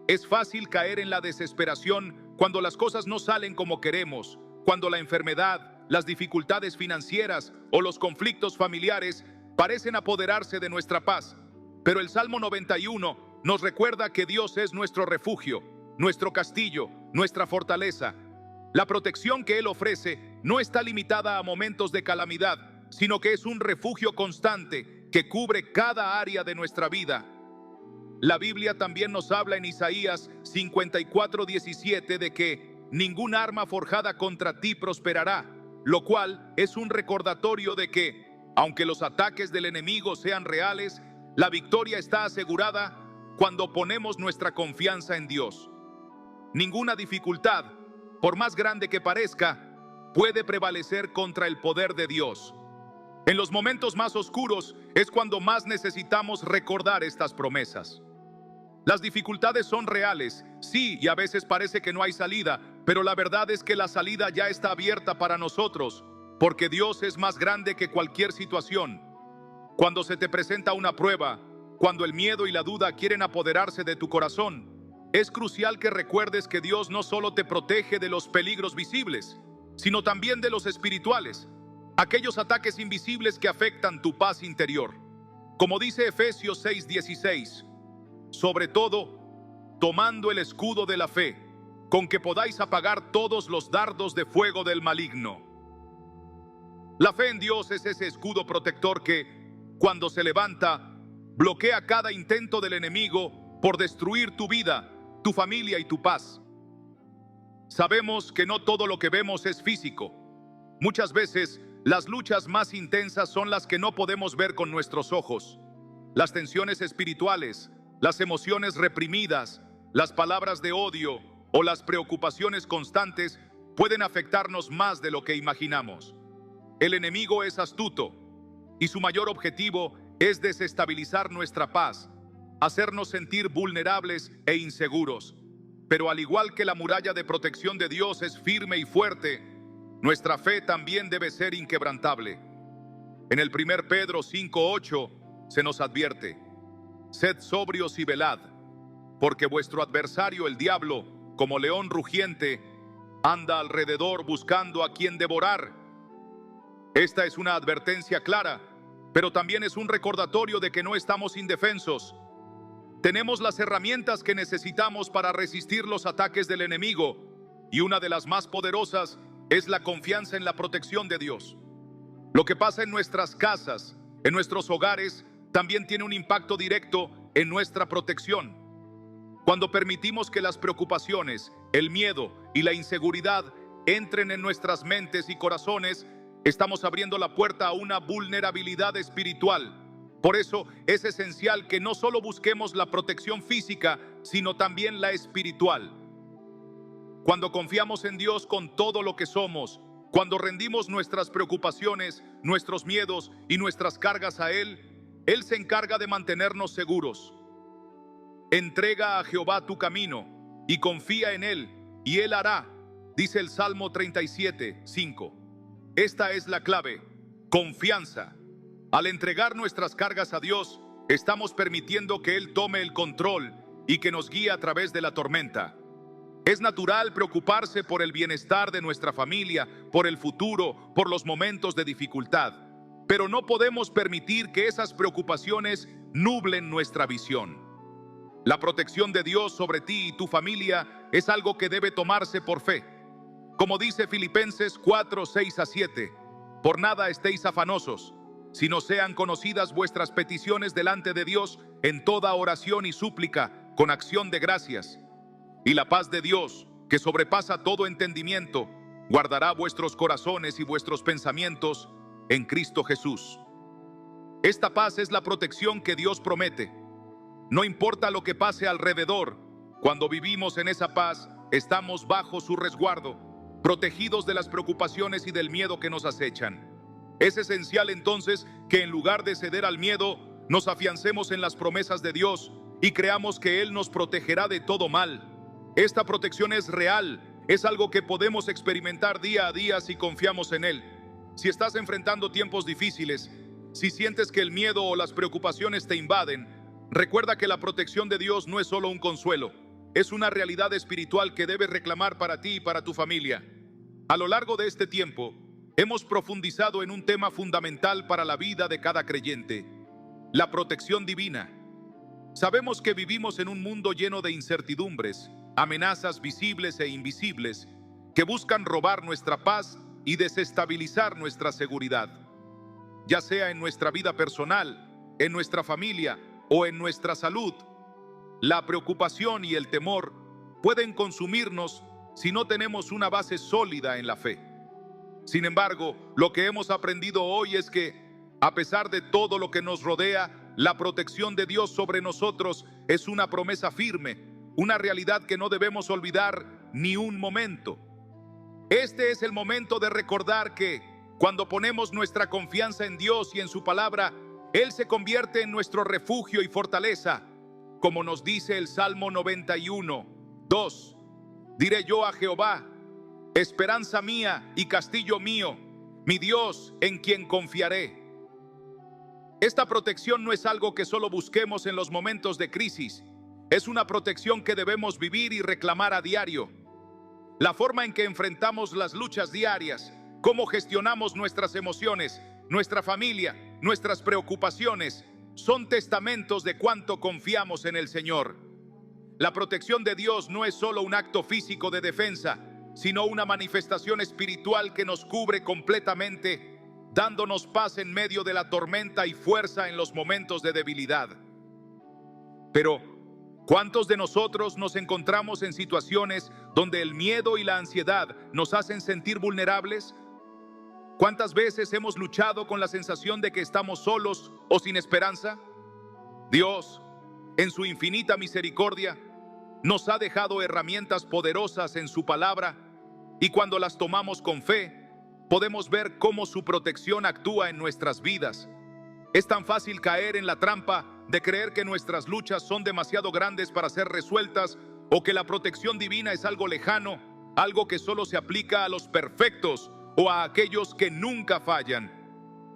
[SPEAKER 1] Es fácil caer en la desesperación cuando las cosas no salen como queremos, cuando la enfermedad, las dificultades financieras o los conflictos familiares parecen apoderarse de nuestra paz. Pero el Salmo 91 nos recuerda que Dios es nuestro refugio, nuestro castillo, nuestra fortaleza. La protección que Él ofrece no está limitada a momentos de calamidad, sino que es un refugio constante que cubre cada área de nuestra vida. La Biblia también nos habla en Isaías 54:17 de que ningún arma forjada contra ti prosperará, lo cual es un recordatorio de que, aunque los ataques del enemigo sean reales, la victoria está asegurada cuando ponemos nuestra confianza en Dios. Ninguna dificultad, por más grande que parezca, puede prevalecer contra el poder de Dios. En los momentos más oscuros es cuando más necesitamos recordar estas promesas. Las dificultades son reales, sí, y a veces parece que no hay salida, pero la verdad es que la salida ya está abierta para nosotros, porque Dios es más grande que cualquier situación. Cuando se te presenta una prueba, cuando el miedo y la duda quieren apoderarse de tu corazón, es crucial que recuerdes que Dios no solo te protege de los peligros visibles, sino también de los espirituales, aquellos ataques invisibles que afectan tu paz interior. Como dice Efesios 6:16, sobre todo, tomando el escudo de la fe, con que podáis apagar todos los dardos de fuego del maligno. La fe en Dios es ese escudo protector que, cuando se levanta, bloquea cada intento del enemigo por destruir tu vida, tu familia y tu paz. Sabemos que no todo lo que vemos es físico. Muchas veces, las luchas más intensas son las que no podemos ver con nuestros ojos. Las tensiones espirituales, las emociones reprimidas, las palabras de odio o las preocupaciones constantes pueden afectarnos más de lo que imaginamos. El enemigo es astuto y su mayor objetivo es desestabilizar nuestra paz, hacernos sentir vulnerables e inseguros. Pero al igual que la muralla de protección de Dios es firme y fuerte, nuestra fe también debe ser inquebrantable. En el 1 Pedro 5:8 se nos advierte: sed sobrios y velad, porque vuestro adversario el diablo, como león rugiente, anda alrededor buscando a quien devorar. Esta es una advertencia clara, pero también es un recordatorio de que no estamos indefensos. Tenemos las herramientas que necesitamos para resistir los ataques del enemigo, y una de las más poderosas es la confianza en la protección de Dios. Lo que pasa en nuestras casas, en nuestros hogares, también tiene un impacto directo en nuestra protección. Cuando permitimos que las preocupaciones, el miedo y la inseguridad entren en nuestras mentes y corazones, estamos abriendo la puerta a una vulnerabilidad espiritual. Por eso es esencial que no solo busquemos la protección física, sino también la espiritual. Cuando confiamos en Dios con todo lo que somos, cuando rendimos nuestras preocupaciones, nuestros miedos y nuestras cargas a Él, Él se encarga de mantenernos seguros. Entrega a Jehová tu camino y confía en Él, y Él hará, dice el Salmo 37:5. Esta es la clave: confianza. Al entregar nuestras cargas a Dios, estamos permitiendo que Él tome el control y que nos guíe a través de la tormenta. Es natural preocuparse por el bienestar de nuestra familia, por el futuro, por los momentos de dificultad, pero no podemos permitir que esas preocupaciones nublen nuestra visión. La protección de Dios sobre ti y tu familia es algo que debe tomarse por fe. Como dice Filipenses 4, 6 a 7, por nada estéis afanosos, sino sean conocidas vuestras peticiones delante de Dios en toda oración y súplica, con acción de gracias. Y la paz de Dios, que sobrepasa todo entendimiento, guardará vuestros corazones y vuestros pensamientos en Cristo Jesús. Esta paz es la protección que Dios promete. No importa lo que pase alrededor, cuando vivimos en esa paz, estamos bajo su resguardo, protegidos de las preocupaciones y del miedo que nos acechan. Es esencial entonces que en lugar de ceder al miedo, nos afiancemos en las promesas de Dios y creamos que Él nos protegerá de todo mal. Esta protección es real, es algo que podemos experimentar día a día si confiamos en Él. Si estás enfrentando tiempos difíciles, si sientes que el miedo o las preocupaciones te invaden, recuerda que la protección de Dios no es solo un consuelo, es una realidad espiritual que debes reclamar para ti y para tu familia. A lo largo de este tiempo, hemos profundizado en un tema fundamental para la vida de cada creyente: la protección divina. Sabemos que vivimos en un mundo lleno de incertidumbres, amenazas visibles e invisibles que buscan robar nuestra paz y desestabilizar nuestra seguridad. Ya sea en nuestra vida personal, en nuestra familia o en nuestra salud, la preocupación y el temor pueden consumirnos si no tenemos una base sólida en la fe. Sin embargo, lo que hemos aprendido hoy es que, a pesar de todo lo que nos rodea, la protección de Dios sobre nosotros es una promesa firme, una realidad que no debemos olvidar ni un momento. Este es el momento de recordar que, cuando ponemos nuestra confianza en Dios y en su palabra, Él se convierte en nuestro refugio y fortaleza. Como nos dice el Salmo 91, 2, diré yo a Jehová, esperanza mía y castillo mío, mi Dios en quien confiaré. Esta protección no es algo que solo busquemos en los momentos de crisis, es una protección que debemos vivir y reclamar a diario. La forma en que enfrentamos las luchas diarias, cómo gestionamos nuestras emociones, nuestra familia, nuestras preocupaciones, son testamentos de cuánto confiamos en el Señor. La protección de Dios no es solo un acto físico de defensa, sino una manifestación espiritual que nos cubre completamente, dándonos paz en medio de la tormenta y fuerza en los momentos de debilidad. Pero, ¿cuántos de nosotros nos encontramos en situaciones donde el miedo y la ansiedad nos hacen sentir vulnerables? ¿Cuántas veces hemos luchado con la sensación de que estamos solos o sin esperanza? Dios, en su infinita misericordia, nos ha dejado herramientas poderosas en su palabra, y cuando las tomamos con fe, podemos ver cómo su protección actúa en nuestras vidas. Es tan fácil caer en la trampa de creer que nuestras luchas son demasiado grandes para ser resueltas, o que la protección divina es algo lejano, algo que solo se aplica a los perfectos o a aquellos que nunca fallan.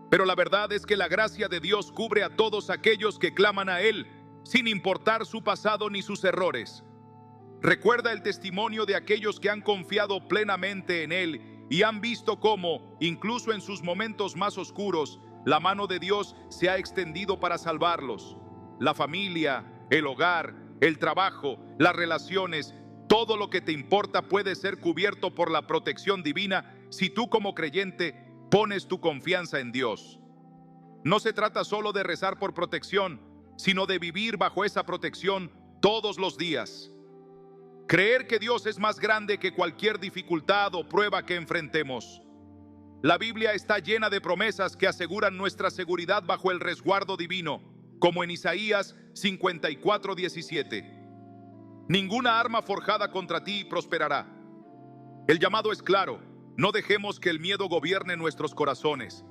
[SPEAKER 1] Pero la verdad es que la gracia de Dios cubre a todos aquellos que claman a Él, sin importar su pasado ni sus errores. Recuerda el testimonio de aquellos que han confiado plenamente en Él y han visto cómo, incluso en sus momentos más oscuros, la mano de Dios se ha extendido para salvarlos. La familia, el hogar, el trabajo, las relaciones, todo lo que te importa puede ser cubierto por la protección divina si tú como creyente pones tu confianza en Dios. No se trata solo de rezar por protección, sino de vivir bajo esa protección todos los días. Creer que Dios es más grande que cualquier dificultad o prueba que enfrentemos. La Biblia está llena de promesas que aseguran nuestra seguridad bajo el resguardo divino, como en Isaías 54:17. Ninguna arma forjada contra ti prosperará. El llamado es claro: no dejemos que el miedo gobierne nuestros corazones.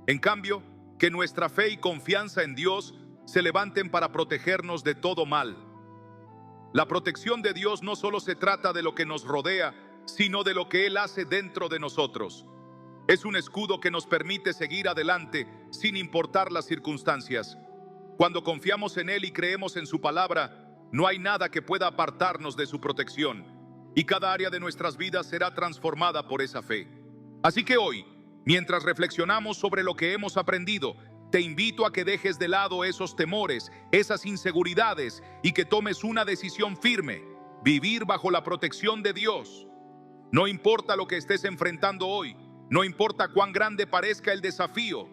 [SPEAKER 1] En cambio, que nuestra fe y confianza en Dios se levanten para protegernos de todo mal. La protección de Dios no solo se trata de lo que nos rodea, sino de lo que Él hace dentro de nosotros. Es un escudo que nos permite seguir adelante sin importar las circunstancias. Cuando confiamos en Él y creemos en su palabra, no hay nada que pueda apartarnos de su protección, y cada área de nuestras vidas será transformada por esa fe. Así que hoy, mientras reflexionamos sobre lo que hemos aprendido, Te invito a que dejes de lado esos temores, esas inseguridades y que tomes una decisión firme: vivir bajo la protección de Dios. No importa lo que estés enfrentando hoy, no importa cuán grande parezca el desafío,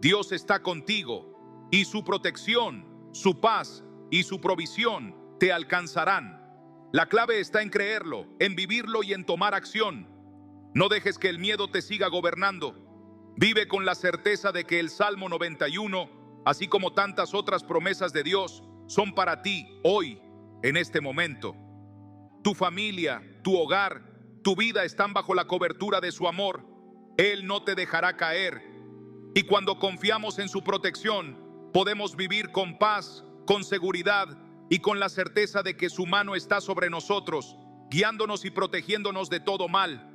[SPEAKER 1] Dios está contigo y su protección, su paz y su provisión te alcanzarán. La clave está en creerlo, en vivirlo y en tomar acción. No dejes que el miedo te siga gobernando. Vive con la certeza de que el Salmo 91, así como tantas otras promesas de Dios, son para ti hoy, en este momento. Tu familia, tu hogar, tu vida están bajo la cobertura de su amor. Él no te dejará caer. Y cuando confiamos en su protección, podemos vivir con paz, con seguridad y con la certeza de que su mano está sobre nosotros, guiándonos y protegiéndonos de todo mal.